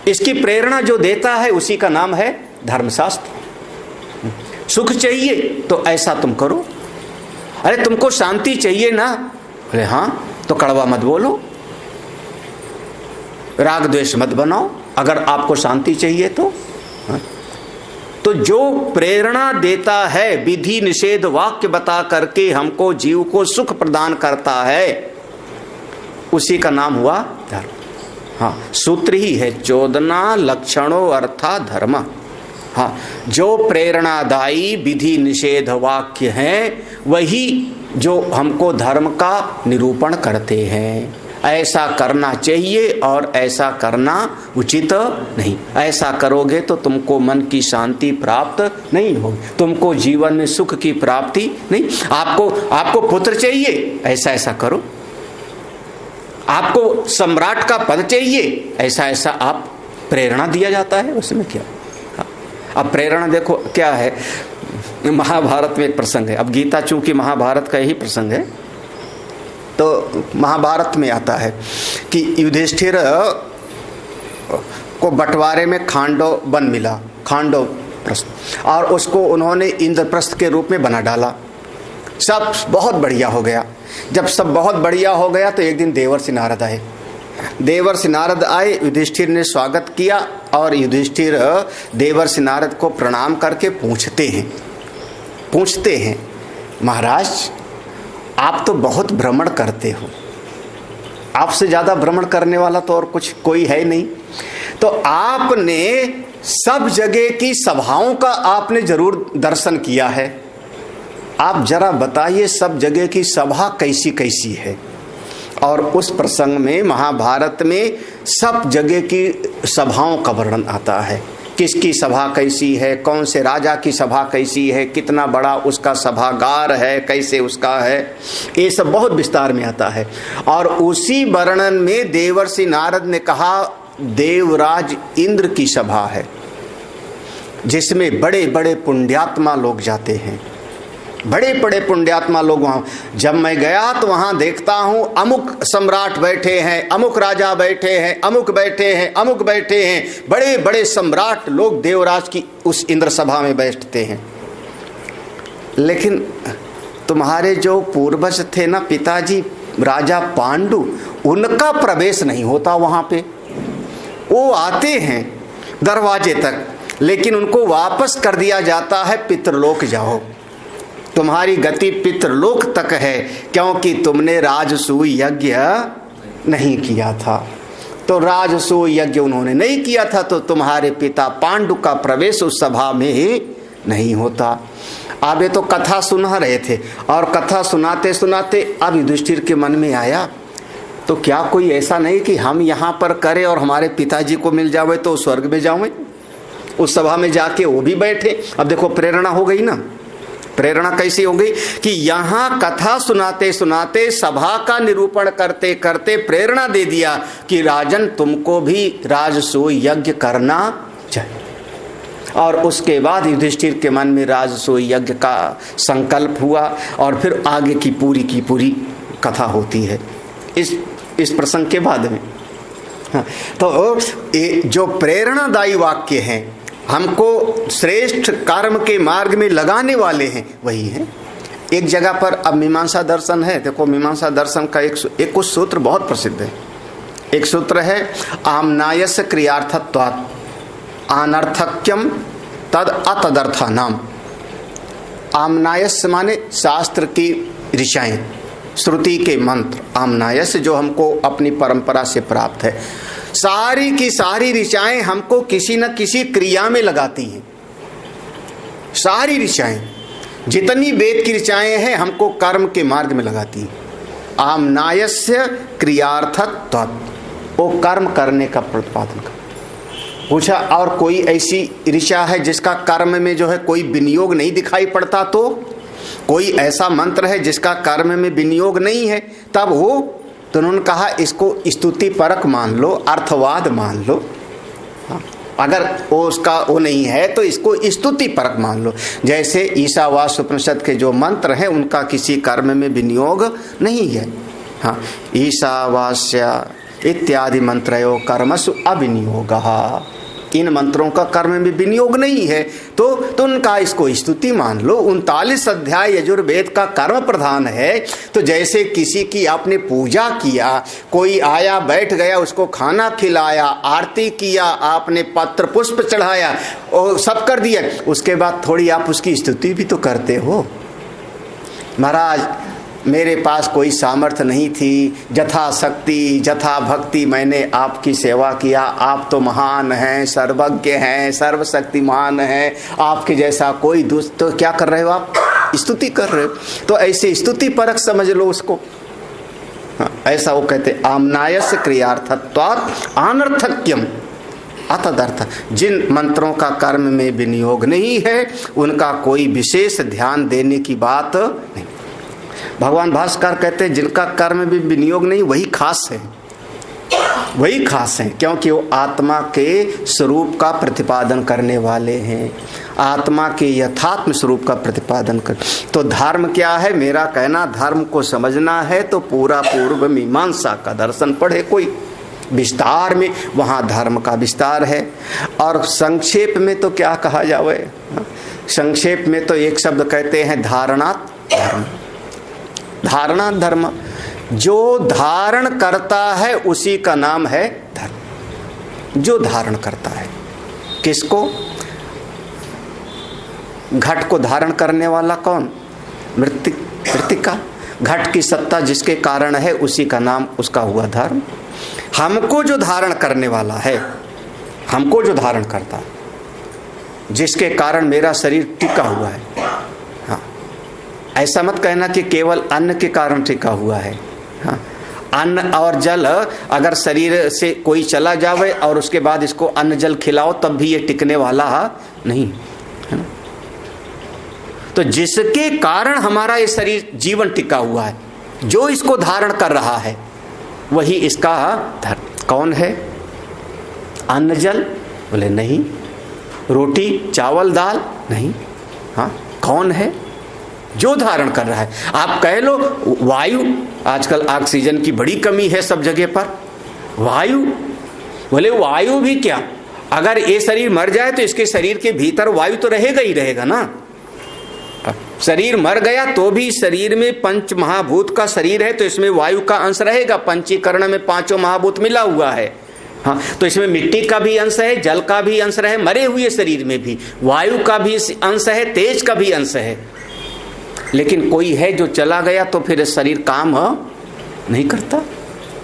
इसकी प्रेरणा जो देता है उसी का नाम है धर्मशास्त्र। सुख चाहिए तो ऐसा तुम करो। अरे तुमको शांति चाहिए ना, बोले हाँ, तो कड़वा मत बोलो, राग द्वेष मत बनाओ, अगर आपको शांति चाहिए तो। तो जो प्रेरणा देता है, विधि निषेध वाक्य बता करके हमको जीव को सुख प्रदान करता है, उसी का नाम हुआ धर्म। हाँ, सूत्र ही है 14 लक्षणों अर्था धर्म। हाँ, जो प्रेरणादायी विधि निषेध वाक्य हैं वही जो हमको धर्म का निरूपण करते हैं। ऐसा करना चाहिए और ऐसा करना उचित नहीं। ऐसा करोगे तो तुमको मन की शांति प्राप्त नहीं होगी, तुमको जीवन में सुख की प्राप्ति नहीं। आपको पुत्र चाहिए, ऐसा ऐसा करो। आपको सम्राट का पद चाहिए, ऐसा ऐसा आप प्रेरणा दिया जाता है, उसमें क्या। अब प्रेरणा देखो क्या है, महाभारत में एक प्रसंग है। अब गीता चूंकि महाभारत का ही प्रसंग है, तो महाभारत में आता है कि युधिष्ठिर को बंटवारे में खांडव वन मिला, खांडव प्रस्थ, और उसको उन्होंने इंद्रप्रस्थ के रूप में बना डाला। सब बहुत बढ़िया हो गया। जब सब बहुत बढ़िया हो गया तो एक दिन देवर्षि नारद आए। देवर्षि नारद आए, युधिष्ठिर ने स्वागत किया और युधिष्ठिर देवर्षि नारद को प्रणाम करके पूछते हैं महाराज आप तो बहुत भ्रमण करते हो, आपसे ज़्यादा भ्रमण करने वाला तो और कुछ कोई है नहीं, तो आपने सब जगह की सभाओं का आपने जरूर दर्शन किया है। आप जरा बताइए सब जगह की सभा कैसी कैसी है। और उस प्रसंग में महाभारत में सब जगह की सभाओं का वर्णन आता है। किसकी सभा कैसी है, कौन से राजा की सभा कैसी है, कितना बड़ा उसका सभागार है, कैसे उसका है, ये सब बहुत विस्तार में आता है। और उसी वर्णन में देवर्षि नारद ने कहा देवराज इंद्र की सभा है, जिसमें बड़े बड़े पुण्यात्मा लोग जाते हैं, बड़े बड़े पुण्यात्मा लोग। वहाँ जब मैं गया तो वहाँ देखता हूँ अमुक सम्राट बैठे हैं, अमुक राजा बैठे हैं, अमुक बैठे हैं, अमुक बैठे हैं, बड़े बड़े सम्राट लोग देवराज की उस इंद्र सभा में बैठते हैं। लेकिन तुम्हारे जो पूर्वज थे ना, पिताजी राजा पांडु, उनका प्रवेश नहीं होता वहाँ पे। वो आते हैं दरवाजे तक, लेकिन उनको वापस कर दिया जाता है, पितृलोक जाओ, तुम्हारी गति पितृलोक तक है, क्योंकि तुमने राजसूय यज्ञ नहीं किया था। तो राजसूय यज्ञ उन्होंने नहीं किया था, तो तुम्हारे पिता पांडु का प्रवेश उस सभा में नहीं होता। अब ये तो कथा सुना रहे थे, और कथा सुनाते सुनाते अब युधिष्ठिर के मन में आया, तो क्या कोई ऐसा नहीं कि हम यहाँ पर करें और हमारे पिताजी को मिल जावे तो स्वर्ग में जावे, उस सभा में जाके वो भी बैठे। अब देखो प्रेरणा हो गई ना। प्रेरणा कैसी हो गई कि यहाँ कथा सुनाते सुनाते, सभा का निरूपण करते करते प्रेरणा दे दिया कि राजन तुमको भी राजसूय यज्ञ करना चाहिए। और उसके बाद युधिष्ठिर के मन में राजसूय यज्ञ का संकल्प हुआ, और फिर आगे की पूरी कथा होती है इस प्रसंग के बाद में। हाँ, तो ये जो प्रेरणादायी वाक्य हैं, हमको श्रेष्ठ कर्म के मार्ग में लगाने वाले हैं, वही हैं। एक जगह पर अब मीमांसा दर्शन है। देखो मीमांसा दर्शन का एक कुछ सूत्र बहुत प्रसिद्ध है। एक सूत्र है आमनायस्य क्रियार्थत्वात् अनर्थक्यम तद अतदर्थानाम। आमनायस्य माने शास्त्र की ऋचाएं, श्रुति के मंत्र। आमनायस्य जो हमको अपनी परंपरा से प्राप्त है, सारी की सारी ऋचाएं हमको किसी न किसी क्रिया में लगाती हैं। सारी ऋचाएं, जितनी वेद की ऋचाएं हैं, हमको कर्म के मार्ग में लगाती हैं। आमनायस्य क्रियार्थत्वात्, वो कर्म करने का प्रतिपादन कर। पूछा और कोई ऐसी ऋचा है जिसका कर्म में जो है कोई विनियोग नहीं दिखाई पड़ता? तो कोई ऐसा मंत्र है जिसका कर्म में विनियोग नहीं है? तब वो, तो उन्होंने कहा इसको स्तुति परक मान लो, अर्थवाद मान लो। अगर वो उसका वो नहीं है तो इसको स्तुति परक मान लो। जैसे ईशावास्य उपनिषद के जो मंत्र हैं उनका किसी कर्म में विनियोग नहीं है। हाँ, ईशावास्य इत्यादि मंत्रयो कर्मसु अविनियोगः, इन मंत्रों का कर्म में विनियोग नहीं है, तो उनका इसको स्तुति मान लो। 39 अध्याय यजुर्वेद का कर्म प्रधान है। तो जैसे किसी की आपने पूजा किया, कोई आया बैठ गया, उसको खाना खिलाया, आरती किया, आपने पत्र पुष्प चढ़ाया और सब कर दिया, उसके बाद थोड़ी आप उसकी स्तुति भी तो करते हो। महाराज मेरे पास कोई सामर्थ्य नहीं थी, जथा शक्ति जथा भक्ति मैंने आपकी सेवा किया, आप तो महान हैं, सर्वज्ञ हैं, सर्वशक्तिमान हैं, आपके जैसा कोई दुष्ट। तो क्या कर रहे हो आप? स्तुति कर रहे हो। तो ऐसे स्तुति परक समझ लो उसको। हाँ, ऐसा वो कहते आमनायस्य क्रियार्थत्वात् अनर्थक्यम अतदर्थ। जिन मंत्रों का कर्म में विनियोग नहीं है, उनका कोई विशेष ध्यान देने की बात नहीं। भगवान भास्कर कहते हैं जिनका कर्म में विनियोग नहीं, वही खास है, वही खास है, क्योंकि वो आत्मा के स्वरूप का प्रतिपादन करने वाले हैं, आत्मा के यथात्म स्वरूप का प्रतिपादन कर। तो धर्म क्या है? मेरा कहना, धर्म को समझना है तो पूरा पूर्व मीमांसा का दर्शन पढ़े कोई, विस्तार में वहाँ धर्म का विस्तार है। और संक्षेप में तो क्या कहा जावे? संक्षेप में तो एक शब्द कहते हैं धारणात् धर्म। धारणा धर्म, जो धारण करता है उसी का नाम है धर्म। जो धारण करता है किसको? घट को धारण करने वाला कौन? मृत्तिका। घट की सत्ता जिसके कारण है उसी का नाम उसका हुआ धर्म। हमको जो धारण करने वाला है, हमको जो धारण करता है जिसके कारण मेरा शरीर टिका हुआ है। हाँ, ऐसा मत कहना कि केवल अन्न के कारण टिका हुआ है। हाँ, अन्न और जल अगर शरीर से कोई चला जावे और उसके बाद इसको अन्न जल खिलाओ तब भी ये टिकने वाला नहीं है ना। तो जिसके कारण हमारा ये शरीर जीवन टिका हुआ है, जो इसको धारण कर रहा है, वही इसका धर्म। कौन है? अन्न जल? बोले नहीं। रोटी चावल दाल? नहीं। हाँ, कौन है? जो धारण कर रहा है। आप कह लो वायु, आजकल ऑक्सीजन की बड़ी कमी है सब जगह पर। वायु, बोले वायु भी क्या, अगर ये शरीर मर जाए तो इसके शरीर के भीतर वायु तो रहेगा ही रहेगा ना। शरीर मर गया तो भी शरीर में पंच महाभूत का शरीर है तो इसमें वायु का अंश रहेगा। पंचीकरण में पांचों महाभूत मिला हुआ है। हाँ, तो इसमें मिट्टी का भी अंश है, जल का भी अंश है, मरे हुए शरीर में भी वायु का भी अंश है, तेज का भी अंश है। लेकिन कोई है जो चला गया तो फिर शरीर काम नहीं करता।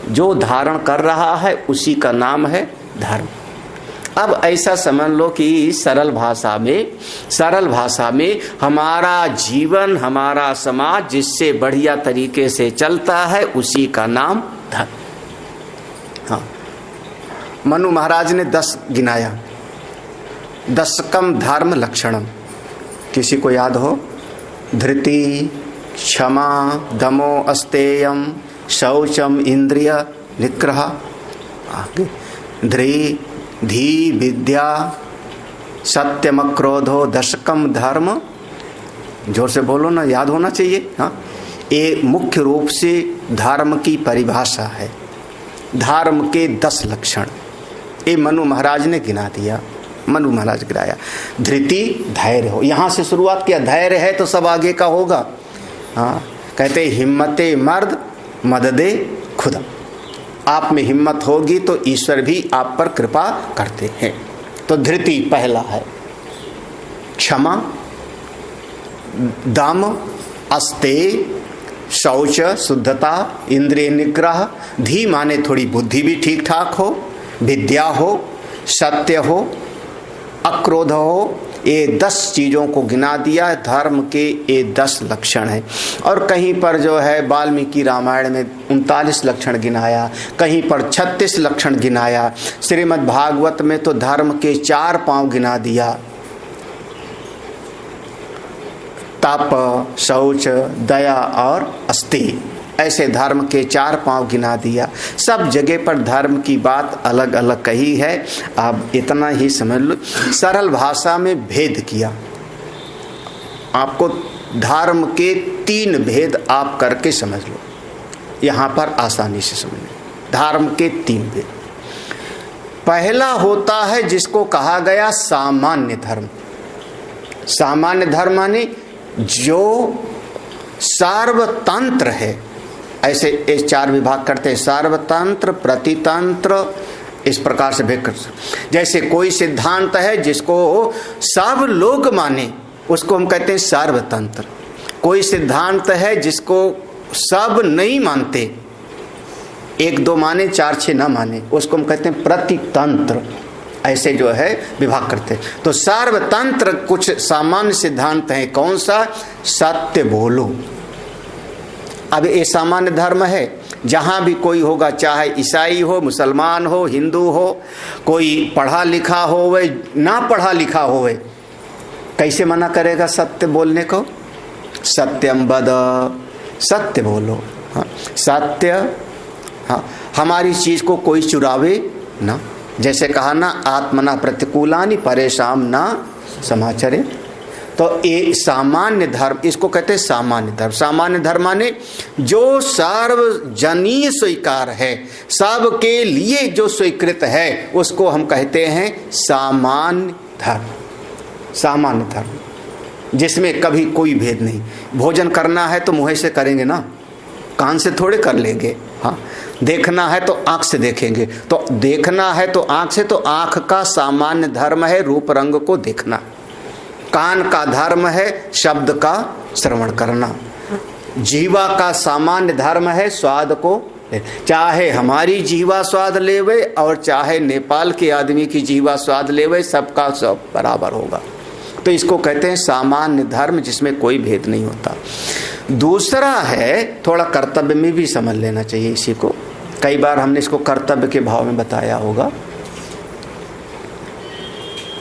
जो धारण कर रहा है उसी का नाम है धर्म। अब ऐसा समझ लो कि सरल भाषा में हमारा जीवन, हमारा समाज जिससे बढ़िया तरीके से चलता है उसी का नाम धर्म। हाँ, मनु महाराज ने 10 गिनाया। 10कम धर्म लक्षणम, किसी को याद हो? धृति, क्षमा, दमो अस्तेयम, शौचम, इंद्रिय निग्रह, आगे धी विद्या, सत्यम क्रोधो, 10कम धर्म। जोर से बोलो ना, याद होना चाहिए। हाँ, ये मुख्य रूप से धर्म की परिभाषा है। धर्म के 10 लक्षण ये मनु महाराज ने गिना दिया। मनु महाराज गिराया। धृति, धैर्य हो, यहाँ से शुरुआत किया। धैर्य है तो सब आगे का होगा। हाँ, कहते हिम्मते मर्द मददे खुदा। आप में हिम्मत होगी तो ईश्वर भी आप पर कृपा करते हैं। तो धृति पहला है। क्षमा, दम, अस्तेय, शौच शुद्धता, इंद्रिय निग्रह, धी माने थोड़ी बुद्धि भी ठीक ठाक हो, विद्या हो, सत्य हो, अक्रोध हो। ये 10 चीजों को गिना दिया। धर्म के ये 10 लक्षण हैं। और कहीं पर जो है वाल्मीकि रामायण में 39 लक्षण गिनाया, कहीं पर 36 लक्षण गिनाया। श्रीमद् भागवत में तो धर्म के 4 पांव गिना दिया। तप, शौच, दया और अस्तेय, ऐसे धर्म के 4 पांव गिना दिया। सब जगह पर धर्म की बात अलग अलग कही है। आप इतना ही समझ लो, सरल भाषा में भेद किया। आपको धर्म के 3 भेद आप करके समझ लो, यहाँ पर आसानी से समझ लो। धर्म के 3 भेद। पहला होता है जिसको कहा गया सामान्य धर्म। सामान्य धर्म माने जो सार्वतंत्र है। ऐसे 4 विभाग करते हैं, सार्वतंत्र, प्रतितंत्र, इस प्रकार से भेद करते। जैसे कोई सिद्धांत है जिसको सब लोग माने, उसको हम कहते हैं सार्वतंत्र। कोई सिद्धांत है जिसको सब नहीं मानते, 1-2 माने, 4-6 ना माने, उसको हम कहते हैं प्रतितंत्र। ऐसे जो है विभाग करते हैं। तो सार्वतंत्र कुछ सामान्य सिद्धांत हैं। कौन सा? सत्य बोलो। अब ये सामान्य धर्म है। जहाँ भी कोई होगा, चाहे ईसाई हो, मुसलमान हो, हिंदू हो, कोई पढ़ा लिखा होवे, ना पढ़ा लिखा होवे, कैसे मना करेगा सत्य बोलने को? सत्यम वद, सत्य बोलो। हाँ, सत्य। हाँ, हमारी चीज को कोई चुरावे ना। जैसे कहा ना, आत्मना प्रतिकूलानि परेशान ना समाचरे। तो ये सामान्य धर्म, इसको कहते हैं सामान्य धर्म। सामान्य धर्म माने जो सार्वजनीय स्वीकार है, सबके लिए जो स्वीकृत है, उसको हम कहते हैं सामान्य धर्म। सामान्य धर्म जिसमें कभी कोई भेद नहीं। भोजन करना है तो मुंह से करेंगे ना, कान से थोड़े कर लेंगे। हाँ, देखना है तो आंख से देखेंगे। तो देखना है तो आंख से, तो आंख का सामान्य धर्म है रूप रंग को देखना। कान का धर्म है शब्द का श्रवण करना। जीवा का सामान्य धर्म है स्वाद को, चाहे हमारी जीवा स्वाद लेवे और चाहे नेपाल के आदमी की जीवा स्वाद लेवे, सबका सब बराबर होगा। तो इसको कहते हैं सामान्य धर्म, जिसमें कोई भेद नहीं होता। दूसरा है, थोड़ा कर्तव्य में भी समझ लेना चाहिए इसी को, कई बार हमने इसको कर्तव्य के भाव में बताया होगा।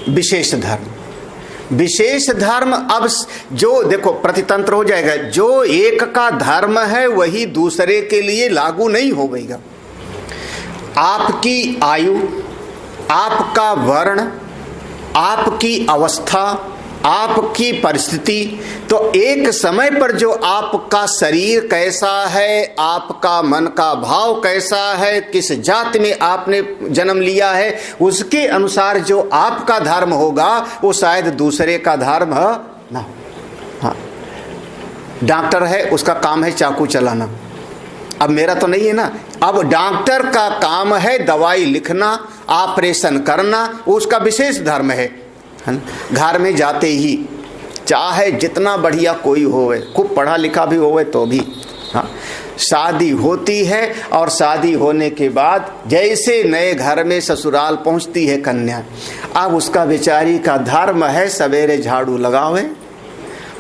विशेष धर्म, विशेष धर्म, अब जो देखो प्रतितंत्र हो जाएगा, जो एक का धर्म है वही दूसरे के लिए लागू नहीं होगा। आपकी आयु, आपका वर्ण, आपकी अवस्था, आपकी परिस्थिति, तो एक समय पर जो आपका शरीर कैसा है, आपका मन का भाव कैसा है, किस जाति में आपने जन्म लिया है, उसके अनुसार जो आपका धर्म होगा वो शायद दूसरे का धर्म ना हो। हाँ, डॉक्टर है, उसका काम है चाकू चलाना, अब मेरा तो नहीं है ना। अब डॉक्टर का काम है दवाई लिखना, ऑपरेशन करना, उसका विशेष धर्म है। घर में जाते ही चाहे जितना बढ़िया कोई होवे, खूब पढ़ा लिखा भी होवे तो भी, हाँ, शादी होती है और शादी होने के बाद जैसे नए घर में ससुराल पहुंचती है कन्या, अब उसका बेचारी का धर्म है सवेरे झाड़ू लगावे,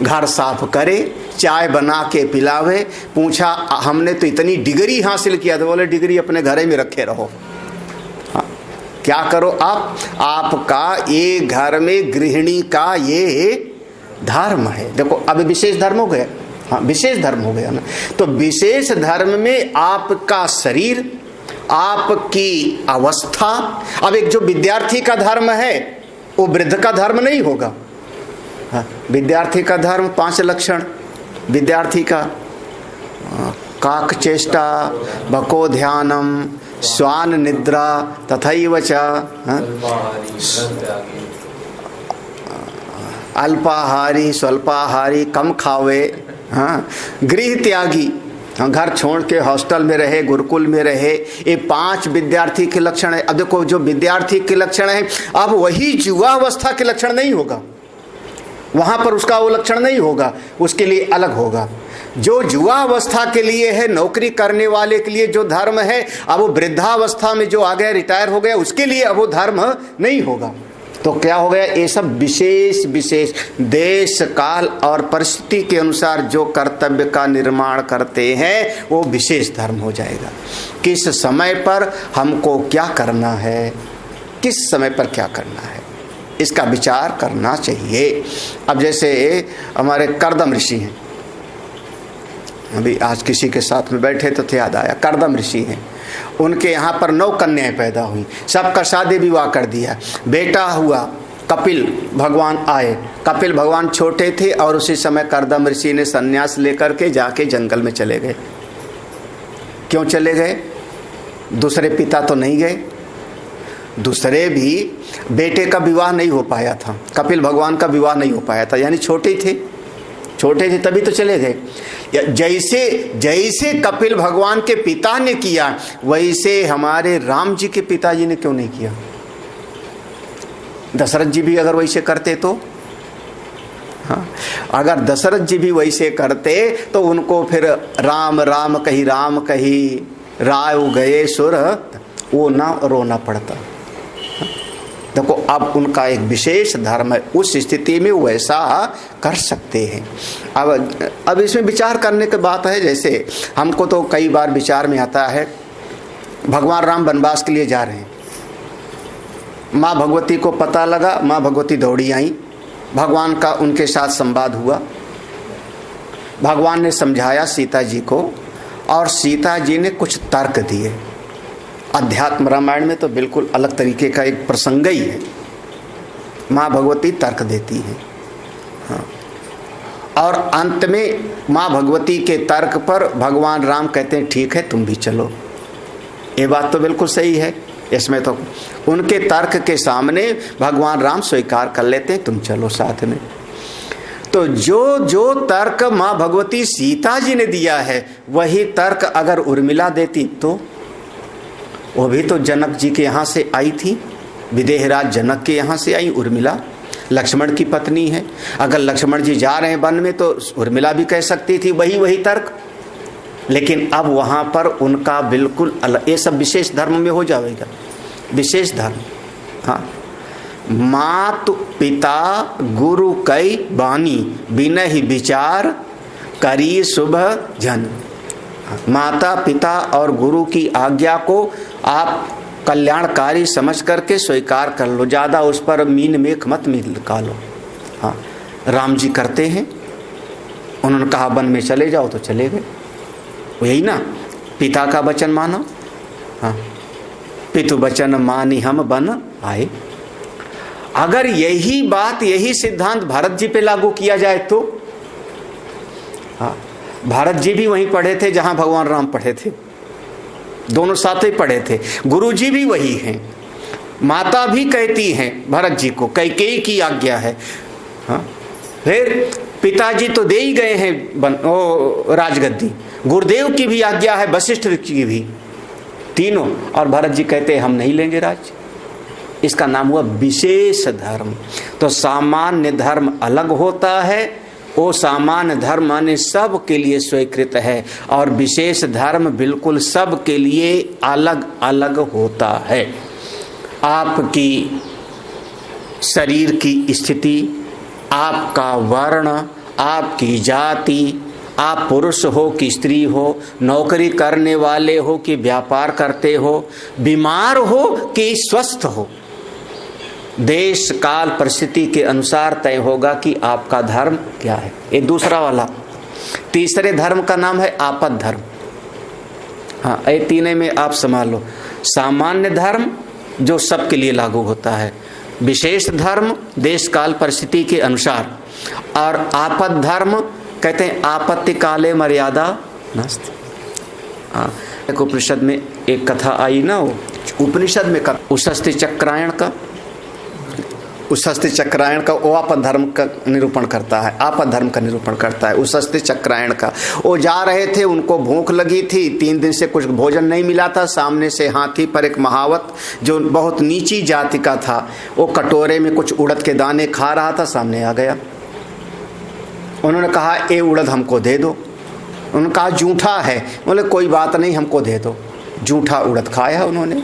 घर साफ करे, चाय बना के पिलावे। पूछा हमने तो इतनी डिग्री हासिल किया, तो बोले डिग्री अपने घर में रखे रहो। हाँ, क्या करो आप, आपका ये घर में गृहिणी का ये धर्म है। देखो अब विशेष धर्म हो गया, हाँ विशेष धर्म हो गया ना। तो विशेष धर्म में आपका शरीर, आपकी अवस्था, अब एक जो विद्यार्थी का धर्म है वो वृद्ध का धर्म नहीं होगा। हाँ, विद्यार्थी का धर्म 5 लक्षण विद्यार्थी का, काक चेष्टा, भको ध्यानम, स्वान निद्रा तथैव च, अल्पाहारी स्वल्पाहारी, कम खावे, हाँ, गृह त्यागी, घर छोड़ के हॉस्टल में रहे, गुरुकुल में रहे, ये 5 विद्यार्थी के लक्षण है। अब देखो जो विद्यार्थी के लक्षण है, अब वही युवावस्था के लक्षण नहीं होगा, वहां पर उसका वो लक्षण नहीं होगा, उसके लिए अलग होगा। जो युवावस्था के लिए है, नौकरी करने वाले के लिए जो धर्म है, अब वो वृद्धावस्था में जो आ गया, रिटायर हो गया, उसके लिए अब वो धर्म नहीं होगा। तो क्या हो गया, ये सब विशेष विशेष देश काल और परिस्थिति के अनुसार जो कर्तव्य का निर्माण करते हैं वो विशेष धर्म हो जाएगा। किस समय पर हमको क्या करना है, किस समय पर क्या करना है, इसका विचार करना चाहिए। अब जैसे हमारे कर्दम ऋषि हैं, अभी आज किसी के साथ में बैठे तो थे, याद आया, कर्दम ऋषि हैं, उनके यहाँ पर 9 कन्याएं पैदा हुई, सबका शादी विवाह कर दिया, बेटा हुआ, कपिल भगवान आए। कपिल भगवान छोटे थे और उसी समय कर्दम ऋषि ने संन्यास लेकर के जाके जंगल में चले गए। क्यों चले गए, दूसरे पिता तो नहीं गए, दूसरे भी बेटे का विवाह नहीं हो पाया था, कपिल भगवान का विवाह नहीं हो पाया था, यानी छोटे थे तभी तो चले गए। जैसे जैसे कपिल भगवान के पिता ने किया, वैसे हमारे राम जी के पिताजी ने क्यों नहीं किया। दशरथ जी भी अगर वैसे करते तो, हाँ, अगर दशरथ जी भी वैसे करते तो उनको फिर राम राम कही राव गए सुर, वो ना रोना पड़ता। देखो अब उनका एक विशेष धर्म है, उस स्थिति में वैसा कर सकते हैं। अब इसमें विचार करने की बात है, जैसे हमको तो कई बार विचार में आता है, भगवान राम वनवास के लिए जा रहे हैं, माँ भगवती को पता लगा, माँ भगवती दौड़ी आई, भगवान का उनके साथ संवाद हुआ, भगवान ने समझाया सीता जी को और सीता जी ने कुछ तर्क दिए। अध्यात्म रामायण में तो बिल्कुल अलग तरीके का एक प्रसंग ही है, माँ भगवती तर्क देती है, हाँ, और अंत में माँ भगवती के तर्क पर भगवान राम कहते हैं ठीक है तुम भी चलो। ये बात तो बिल्कुल सही है, इसमें तो उनके तर्क के सामने भगवान राम स्वीकार कर लेते हैं तुम चलो साथ में। तो जो जो तर्क माँ भगवती सीता जी ने दिया है, वही तर्क अगर उर्मिला देती तो, वो भी तो जनक जी के यहाँ से आई थी, विदेहराज जनक के यहाँ से आई उर्मिला, लक्ष्मण की पत्नी है। अगर लक्ष्मण जी जा रहे हैं वन में तो उर्मिला भी कह सकती थी वही तर्क, लेकिन अब वहाँ पर उनका बिल्कुल अलग। ये सब विशेष धर्म में हो जाएगा, विशेष धर्म, हाँ मातु पिता गुरु कई बानी, बिनहि विचार करी शुभ जन। माता पिता और गुरु की आज्ञा को आप कल्याणकारी समझ करके स्वीकार कर लो, ज़्यादा उस पर मीन मेख मत निकालो। हाँ, राम जी करते हैं, उन्होंने कहा वन में चले जाओ तो चले गए, यही ना, पिता का वचन मानो। हाँ, पितु वचन मानी हम वन आए। अगर यही बात, यही सिद्धांत भरत जी पे लागू किया जाए तो, हाँ, भरत जी भी वहीं पढ़े थे जहां भगवान राम पढ़े थे, दोनों साथ ही पढ़े थे, गुरु जी भी वही हैं, माता भी कहती हैं भरत जी को कैकेयी की आज्ञा है। हाँ, फिर पिताजी तो दे ही गए हैं राजगद्दी, गुरुदेव की भी आज्ञा है, वशिष्ठ की भी, तीनों, और भरत जी कहते हैं हम नहीं लेंगे राज्य। इसका नाम हुआ विशेष धर्म। तो सामान्य धर्म अलग होता है, वो सामान्य धर्म माने सब के लिए स्वीकृत है, और विशेष धर्म बिल्कुल सब के लिए अलग अलग होता है। आपकी शरीर की स्थिति, आपका वर्ण, आपकी जाति, आप पुरुष हो कि स्त्री हो, नौकरी करने वाले हो कि व्यापार करते हो, बीमार हो कि स्वस्थ हो, देश काल परिस्थिति के अनुसार तय होगा कि आपका धर्म क्या है। ये दूसरा वाला। तीसरे धर्म का नाम है आपद धर्म। हाँ, ये तीनों में आप संभाल लो। सामान्य धर्म जो सबके लिए लागू होता है, विशेष धर्म देश काल परिस्थिति के अनुसार, और आपद धर्म कहते हैं आपत्ति काले मर्यादा नास्ति। हाँ, एक उपनिषद में एक कथा आई ना, वो उपनिषद में उषस्ति चक्रायण का, उषस्ति चक्रायण का वो आपद धर्म का निरूपण करता है, आपद धर्म का निरूपण करता है। उषस्ति चक्रायण का, वो जा रहे थे, उनको भूख लगी थी, 3 दिन से कुछ भोजन नहीं मिला था। सामने से हाथी पर एक महावत जो बहुत नीची जाति का था, वो कटोरे में कुछ उड़द के दाने खा रहा था, सामने आ गया। उन्होंने कहा ये उड़द हमको दे दो। उन्होंने कहा जूठा है। बोले कोई बात नहीं, हमको दे दो। जूठा उड़द खाया उन्होंने।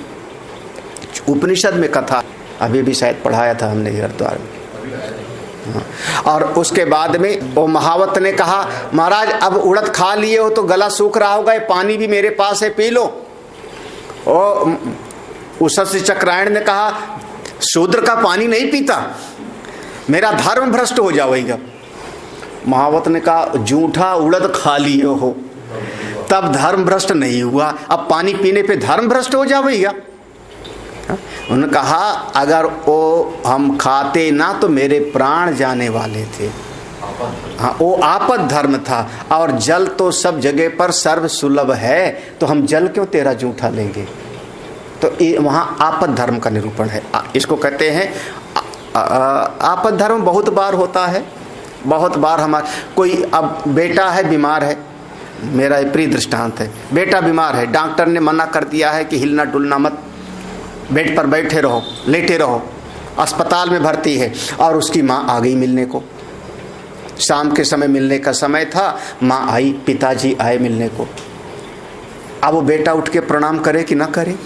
उपनिषद में कथा, अभी भी शायद पढ़ाया था हमने हरिद्वार में। हाँ। और उसके बाद में वो महावत ने कहा महाराज अब उड़द खा लिए हो तो गला सूख रहा होगा, पानी भी मेरे पास है, पी लो। और उषस्ति चक्रायण ने कहा शूद्र का पानी नहीं पीता, मेरा धर्म भ्रष्ट हो जाएगा। महावत ने कहा जूठा उड़द खा लिए हो तब धर्म भ्रष्ट नहीं हुआ, अब पानी पीने पे धर्म भ्रष्ट हो जाएगा। उन्होंने कहा अगर वो हम खाते ना तो मेरे प्राण जाने वाले थे। हाँ, वो आपद धर्म था। और जल तो सब जगह पर सर्व सुलभ है, तो हम जल क्यों तेरा जूठा लेंगे। तो ये वहाँ आपद धर्म का निरूपण है। इसको कहते हैं आपद धर्म। बहुत बार होता है, बहुत बार हमारा कोई, अब बेटा है बीमार है, मेरा प्रिय दृष्टांत है, बेटा बीमार है, डॉक्टर ने मना कर दिया है कि हिलना डुलना मत, बेड पर बैठे रहो, लेटे रहो। अस्पताल में भर्ती है और उसकी माँ आ गई मिलने को। शाम के समय मिलने का समय था, माँ आई, पिताजी आए मिलने को। अब वो बेटा उठ के प्रणाम करे कि ना करे,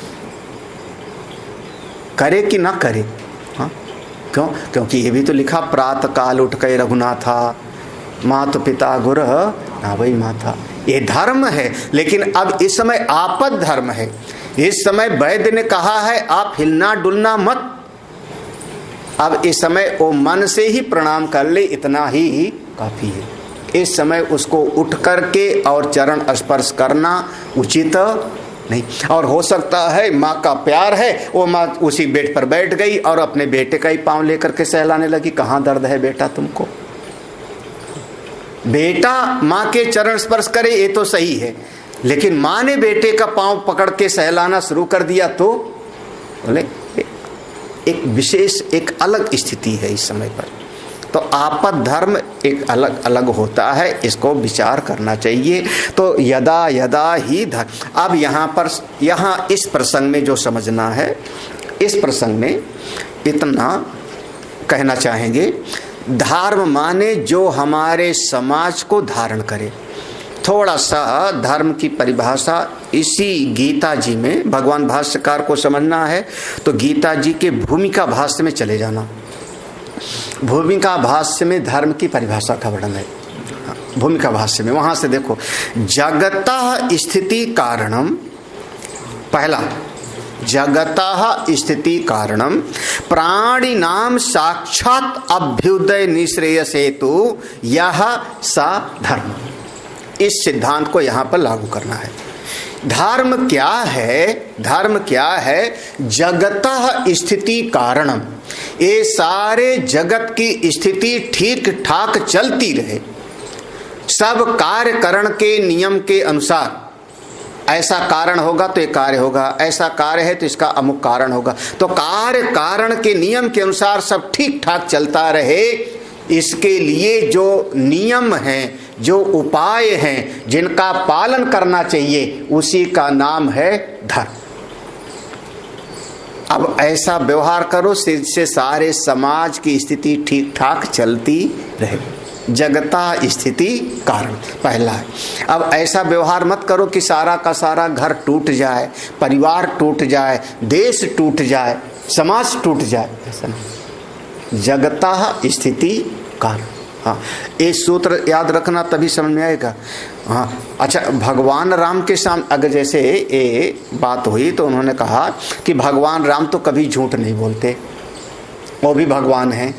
करे कि ना करे। हाँ, क्यों? क्योंकि ये भी तो लिखा प्रातः काल उठ के रघुनाथा मातु पिता गुरु ना वही माता। ये धर्म है, लेकिन अब इस समय आपद धर्म है। इस समय वैद्य ने कहा है आप हिलना डुलना मत। अब इस समय वो मन से ही प्रणाम कर ले, इतना ही काफी है। इस समय उसको उठ करके और चरण स्पर्श करना उचित नहीं। और हो सकता है माँ का प्यार है, वो माँ उसी बेड पर बैठ गई और अपने बेटे का ही पाँव लेकर के सहलाने लगी। कहाँ दर्द है बेटा तुमको? बेटा माँ के चरण स्पर्श करे ये तो सही है, लेकिन माँ ने बेटे का पाँव पकड़ के सहलाना शुरू कर दिया तो बोले एक विशेष, एक अलग स्थिति है इस समय पर। तो आपद धर्म एक अलग अलग होता है, इसको विचार करना चाहिए। तो यदा यदा ही धर्म। अब यहाँ इस प्रसंग में जो समझना है, इस प्रसंग में इतना कहना चाहेंगे, धर्म माने जो हमारे समाज को धारण करे। थोड़ा सा धर्म की परिभाषा इसी गीता जी में, भगवान भाष्यकार को समझना है तो गीता जी के भूमिका भाष्य में चले जाना। भूमिका भाष्य में धर्म की परिभाषा का वर्णन है। भूमिका भाष्य में वहां से देखो, जगतः स्थिति कारणम, पहला जगतः स्थिति कारणम प्राणिनाम साक्षात अभ्युदय निश्रेयस हेतु यह सा धर्म। इस सिद्धांत को यहां पर लागू करना है। धर्म क्या है? धर्म क्या है? जगतः स्थिति कारणम, ये सारे जगत की स्थिति ठीक ठाक चलती रहे, सब कार्य करण के नियम के अनुसार। ऐसा कारण होगा तो ये कार्य होगा, ऐसा कार्य है तो इसका अमुक कारण होगा, तो कार्य कारण के नियम के अनुसार सब ठीक ठाक चलता रहे। इसके लिए जो नियम हैं, जो उपाय हैं, जिनका पालन करना चाहिए, उसी का नाम है धर्म। अब ऐसा व्यवहार करो जिससे सारे समाज की स्थिति ठीक ठाक चलती रहे। जगता स्थिति कारण पहला है। अब ऐसा व्यवहार मत करो कि सारा का सारा घर टूट जाए, परिवार टूट जाए, देश टूट जाए, समाज टूट जाए, ऐसा नहीं। जगता स्थिति कारण, हाँ ये सूत्र याद रखना तभी समझ में आएगा। हाँ अच्छा, भगवान राम के सामने अगर जैसे ये बात हुई तो उन्होंने कहा कि भगवान राम तो कभी झूठ नहीं बोलते, वो भी भगवान हैं,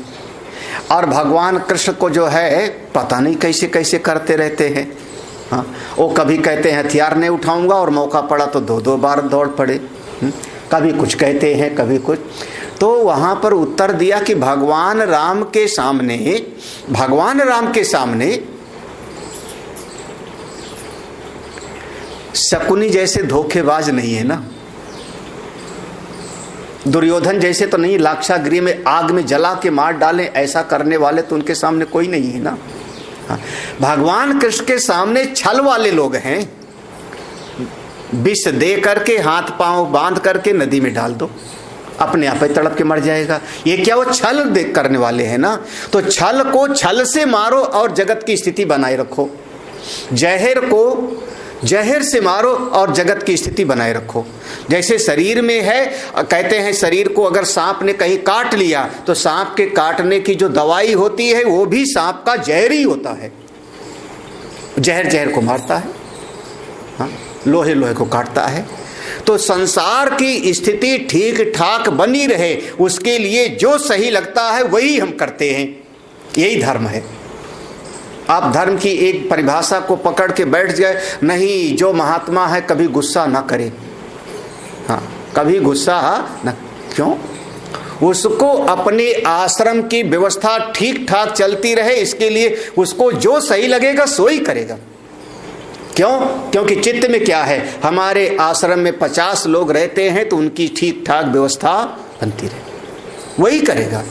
और भगवान कृष्ण को जो है पता नहीं कैसे कैसे करते रहते हैं। हाँ वो कभी कहते हैं हथियार नहीं उठाऊंगा और मौका पड़ा तो दो बार दौड़ पड़े, कभी कुछ कहते हैं कभी कुछ। तो वहां पर उत्तर दिया कि भगवान राम के सामने शकुनी जैसे धोखेबाज नहीं है ना, दुर्योधन जैसे तो नहीं, लाक्षागृह में आग में जला के मार डालें ऐसा करने वाले तो उनके सामने कोई नहीं है ना। भगवान कृष्ण के सामने छल वाले लोग हैं, विष दे करके हाथ पांव बांध करके नदी में डाल दो, अपने आप ही तड़प के मर जाएगा। ये क्या वो छल देख करने वाले हैं ना, तो छल को छल से मारो और जगत की स्थिति बनाए रखो, जहर को जहर से मारो और जगत की स्थिति बनाए रखो। जैसे शरीर में है, कहते हैं शरीर को अगर सांप ने कहीं काट लिया तो सांप के काटने की जो दवाई होती है वो भी सांप का जहर ही होता है, जहर को मारता है, हाँ लोहे को काटता है। तो संसार की स्थिति ठीक ठाक बनी रहे उसके लिए जो सही लगता है वही हम करते हैं, यही धर्म है। आप धर्म की एक परिभाषा को पकड़ के बैठ गए, नहीं जो महात्मा है कभी गुस्सा ना करे, हाँ कभी गुस्सा ना, क्यों? उसको अपने आश्रम की व्यवस्था ठीक ठाक चलती रहे, इसके लिए उसको जो सही लगेगा सो ही करेगा। क्यों? क्योंकि चित्त में क्या है, हमारे आश्रम में 50 लोग रहते हैं तो उनकी ठीक ठाक व्यवस्था बनती रहे, वही करेगा।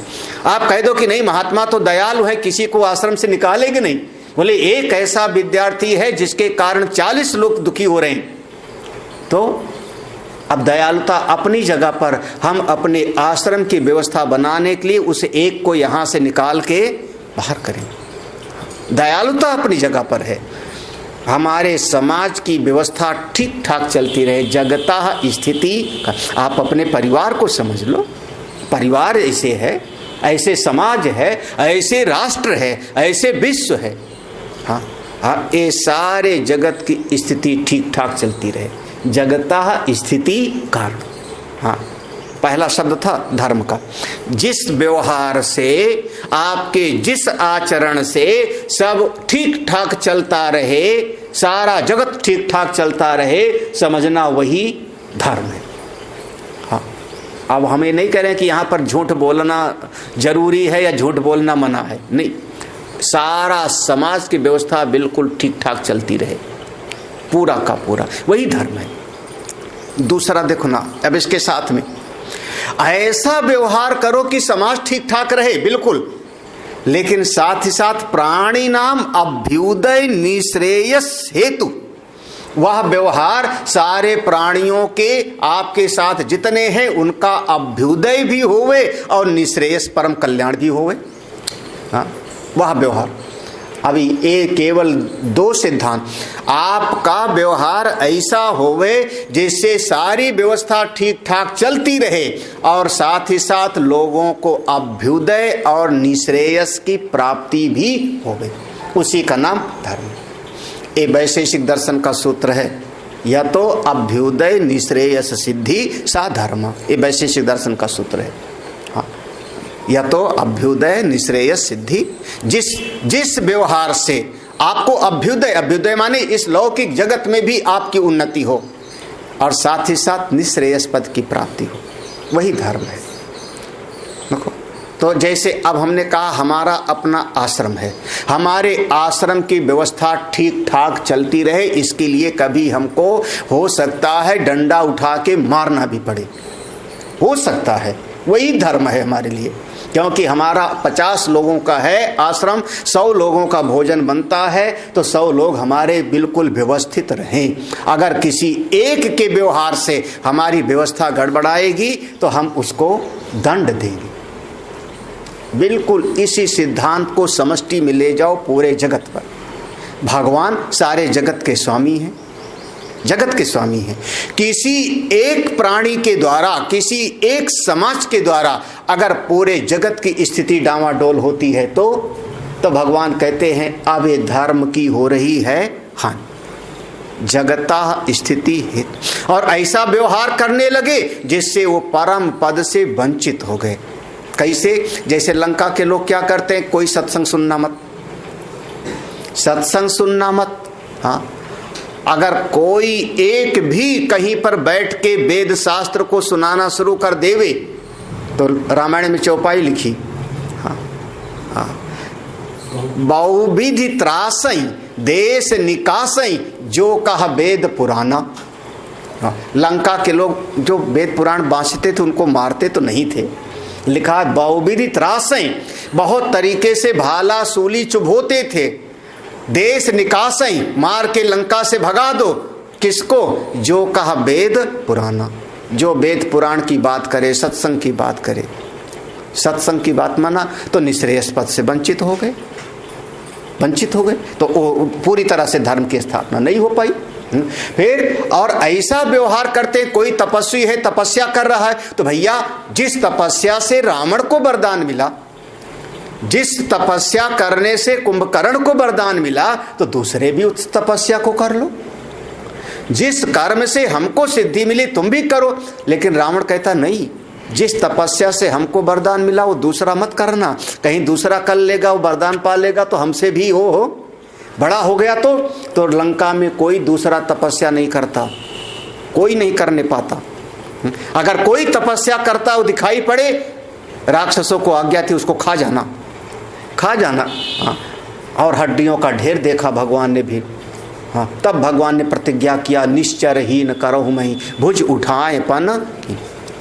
आप कह दो कि नहीं महात्मा तो दयालु है, किसी को आश्रम से निकालेंगे नहीं, बोले एक ऐसा विद्यार्थी है जिसके कारण 40 लोग दुखी हो रहे हैं, तो अब दयालुता अपनी जगह पर, हम अपने आश्रम की व्यवस्था बनाने के लिए उस एक को यहां से निकाल के बाहर करें। दयालुता अपनी जगह पर है, हमारे समाज की व्यवस्था ठीक ठाक चलती रहे, जगता स्थिति। आप अपने परिवार को समझ लो, परिवार ऐसे है, ऐसे समाज है, ऐसे राष्ट्र है, ऐसे विश्व है, हाँ हाँ ये सारे जगत की स्थिति ठीक ठाक चलती रहे, जगता स्थिति कारण। हाँ पहला शब्द था धर्म का। जिस व्यवहार से, आपके जिस आचरण से सब ठीक ठाक चलता रहे, सारा जगत ठीक ठाक चलता रहे, समझना वही धर्म है। हाँ अब हमें नहीं कह रहे कि यहाँ पर झूठ बोलना जरूरी है या झूठ बोलना मना है, नहीं, सारा समाज की व्यवस्था बिल्कुल ठीक ठाक चलती रहे, पूरा का पूरा, वही धर्म है। दूसरा देखो ना, अब इसके साथ में ऐसा व्यवहार करो कि समाज ठीक ठाक रहे, बिल्कुल, लेकिन साथ ही साथ प्राणी नाम अभ्युदय निश्रेयस हेतु, वह व्यवहार सारे प्राणियों के, आपके साथ जितने हैं उनका अभ्युदय भी होवे और निश्रेयस परम कल्याण भी होवे। हाँ वह व्यवहार, अभी ये केवल 2 सिद्धांत। आपका व्यवहार ऐसा होवे जिससे सारी व्यवस्था ठीक ठाक चलती रहे और साथ ही साथ लोगों को अभ्युदय और निश्रेयस की प्राप्ति भी होवे, उसी का नाम धर्म। ये वैशेषिक दर्शन का सूत्र है, या तो अभ्युदय निश्रेयस सिद्धि सा धर्म, ये वैशेषिक दर्शन का सूत्र है। हाँ, या तो अभ्युदय निश्रेयस सिद्धि, जिस व्यवहार से आपको अभ्युदय माने इस लौकिक जगत में भी आपकी उन्नति हो और साथ ही साथ निश्रेयस पद की प्राप्ति हो, वही धर्म है। देखो, तो जैसे अब हमने कहा हमारा अपना आश्रम है, हमारे आश्रम की व्यवस्था ठीक ठाक चलती रहे, इसके लिए कभी हमको हो सकता है डंडा उठा के मारना भी पड़े, हो सकता है, वही धर्म है हमारे लिए। क्योंकि हमारा 50 लोगों का है आश्रम, 100 लोगों का भोजन बनता है, तो 100 लोग हमारे बिल्कुल व्यवस्थित रहें। अगर किसी एक के व्यवहार से हमारी व्यवस्था गड़बड़ाएगी तो हम उसको दंड देंगे। बिल्कुल इसी सिद्धांत को समष्टि में ले जाओ पूरे जगत पर। भगवान सारे जगत के स्वामी हैं, जगत के स्वामी हैं। किसी एक प्राणी के द्वारा, किसी एक समाज के द्वारा अगर पूरे जगत की स्थिति डामाडोल होती है तो भगवान कहते हैं अब ये धर्म की हो रही है हानि, जगता स्थिति है। और ऐसा व्यवहार करने लगे जिससे वो परम पद से वंचित हो गए। कैसे? जैसे लंका के लोग क्या करते हैं, कोई सत्संग सुनना मत, सत्संग सुनना मत। हाँ, अगर कोई एक भी कहीं पर बैठ के वेद शास्त्र को सुनाना शुरू कर देवे तो रामायण में चौपाई लिखी, हाँ हाँ, बहुविधि त्रासई देश निकासई जो कहा वेद पुराना। हाँ, लंका के लोग जो वेद पुराण बांचते थे उनको मारते तो नहीं थे, लिखा बहुविधि त्रासई, बहुत तरीके से भाला सूली चुभोते थे। देश निकासई, मार के लंका से भगा दो, किसको? जो कहा वेद पुराना, जो वेद पुराण की बात करे, सत्संग की बात करे। सत्संग की बात माना तो निश्रेयस पद से वंचित हो गए, वंचित हो गए, तो पूरी तरह से धर्म की स्थापना नहीं हो पाई। फिर और ऐसा व्यवहार करते, कोई तपस्वी है, तपस्या कर रहा है, तो भैया जिस तपस्या से रावण को वरदान मिला, जिस तपस्या करने से कुंभकर्ण को वरदान मिला, तो दूसरे भी उस तपस्या को कर लो। जिस कर्म से हमको सिद्धि मिली तुम भी करो। लेकिन रावण कहता नहीं, जिस तपस्या से हमको वरदान मिला वो दूसरा मत करना, कहीं दूसरा कर लेगा, वो वरदान पा लेगा तो हमसे भी हो बड़ा हो गया तो लंका में कोई दूसरा तपस्या नहीं करता, कोई नहीं करने पाता। अगर कोई तपस्या करता वो दिखाई पड़े, राक्षसों को आज्ञा थी उसको खा जाना, खा जाना। हाँ, और हड्डियों का ढेर देखा भगवान ने भी। हाँ, तब भगवान ने प्रतिज्ञा किया, निश्चरहीन करहु महि भुज उठाए पन।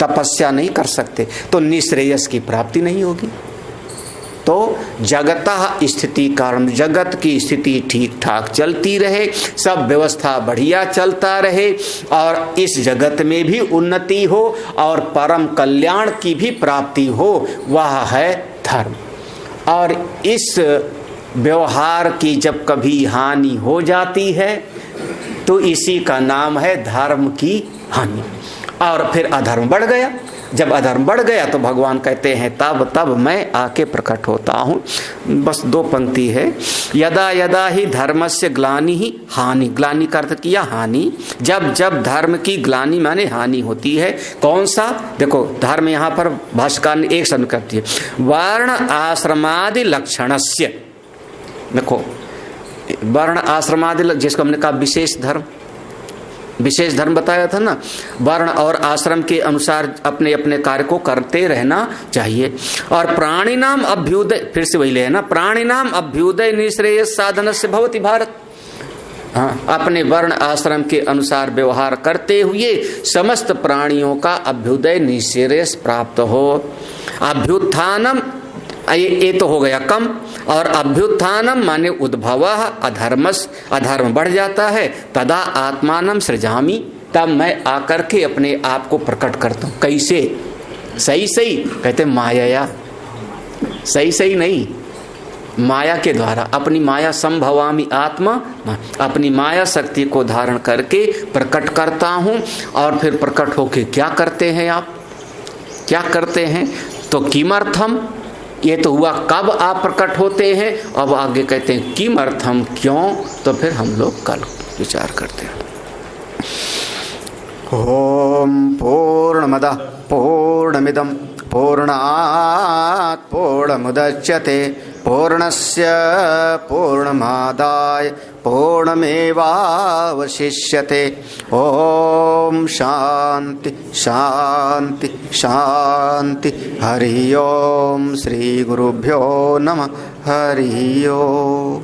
तपस्या नहीं कर सकते तो निश्रेयस की प्राप्ति नहीं होगी। तो जगतः स्थिति कारण, जगत की स्थिति ठीक ठाक चलती रहे, सब व्यवस्था बढ़िया चलता रहे और इस जगत में भी उन्नति हो और परम कल्याण की भी प्राप्ति हो, वह है धर्म। और इस व्यवहार की जब कभी हानि हो जाती है तो इसी का नाम है धर्म की हानि। और फिर अधर्म बढ़ गया, जब अधर्म बढ़ गया तो भगवान कहते हैं तब मैं आके प्रकट होता हूँ। बस 2 पंक्ति है, यदा यदा ही धर्मस्य ग्लानि ही हानि, ग्लानि का अर्थ किया हानि। जब जब धर्म की ग्लानि माने हानि होती है, कौन सा? देखो धर्म यहाँ पर भाष्यकार ने एक शब्द करती है, वर्ण आश्रमादि लक्षणस्य। देखो वर्ण आश्रमादि, जिसको हमने कहा विशेष धर्म, विशेष धर्म बताया था ना, वर्ण और आश्रम के अनुसार अपने अपने कार्य को करते रहना चाहिए। और प्राणी नाम अभ्युदय, फिर से वही ले ना, प्राणी नाम अभ्युदय निश्रेयस साधन से भवति भारत। हाँ, अपने वर्ण आश्रम के अनुसार व्यवहार करते हुए समस्त प्राणियों का अभ्युदय निश्रेयस प्राप्त हो। अभ्युत्थानम, ये तो हो गया कम, और अभ्युत्थानम माने उद्भव अधर्मस, अधर्म बढ़ जाता है, तदा आत्मानम सृजामि, तब मैं आकर के अपने आप को प्रकट करता हूँ। कैसे? सही सही कहते माया, सही सही नहीं, माया के द्वारा, अपनी माया संभवामि आत्मा, अपनी माया शक्ति को धारण करके प्रकट करता हूँ। और फिर प्रकट होके क्या करते हैं आप, क्या करते हैं? तो किमर्थम, ये तो हुआ कब आप प्रकट होते हैं। अब आगे कहते हैं किमर्थम, क्यों? तो फिर हम लोग कल विचार करते हैं। ओम पूर्णमदः पूर्णमिदं पूर्णात् पूर्णमुदच्यते पूर्णस्य पूर्णमादाय पूर्णमेवावशिष्यते। ओम शांति शांति शांति। हरि ओम। श्री गुरुभ्यो नमः। हरि ओम।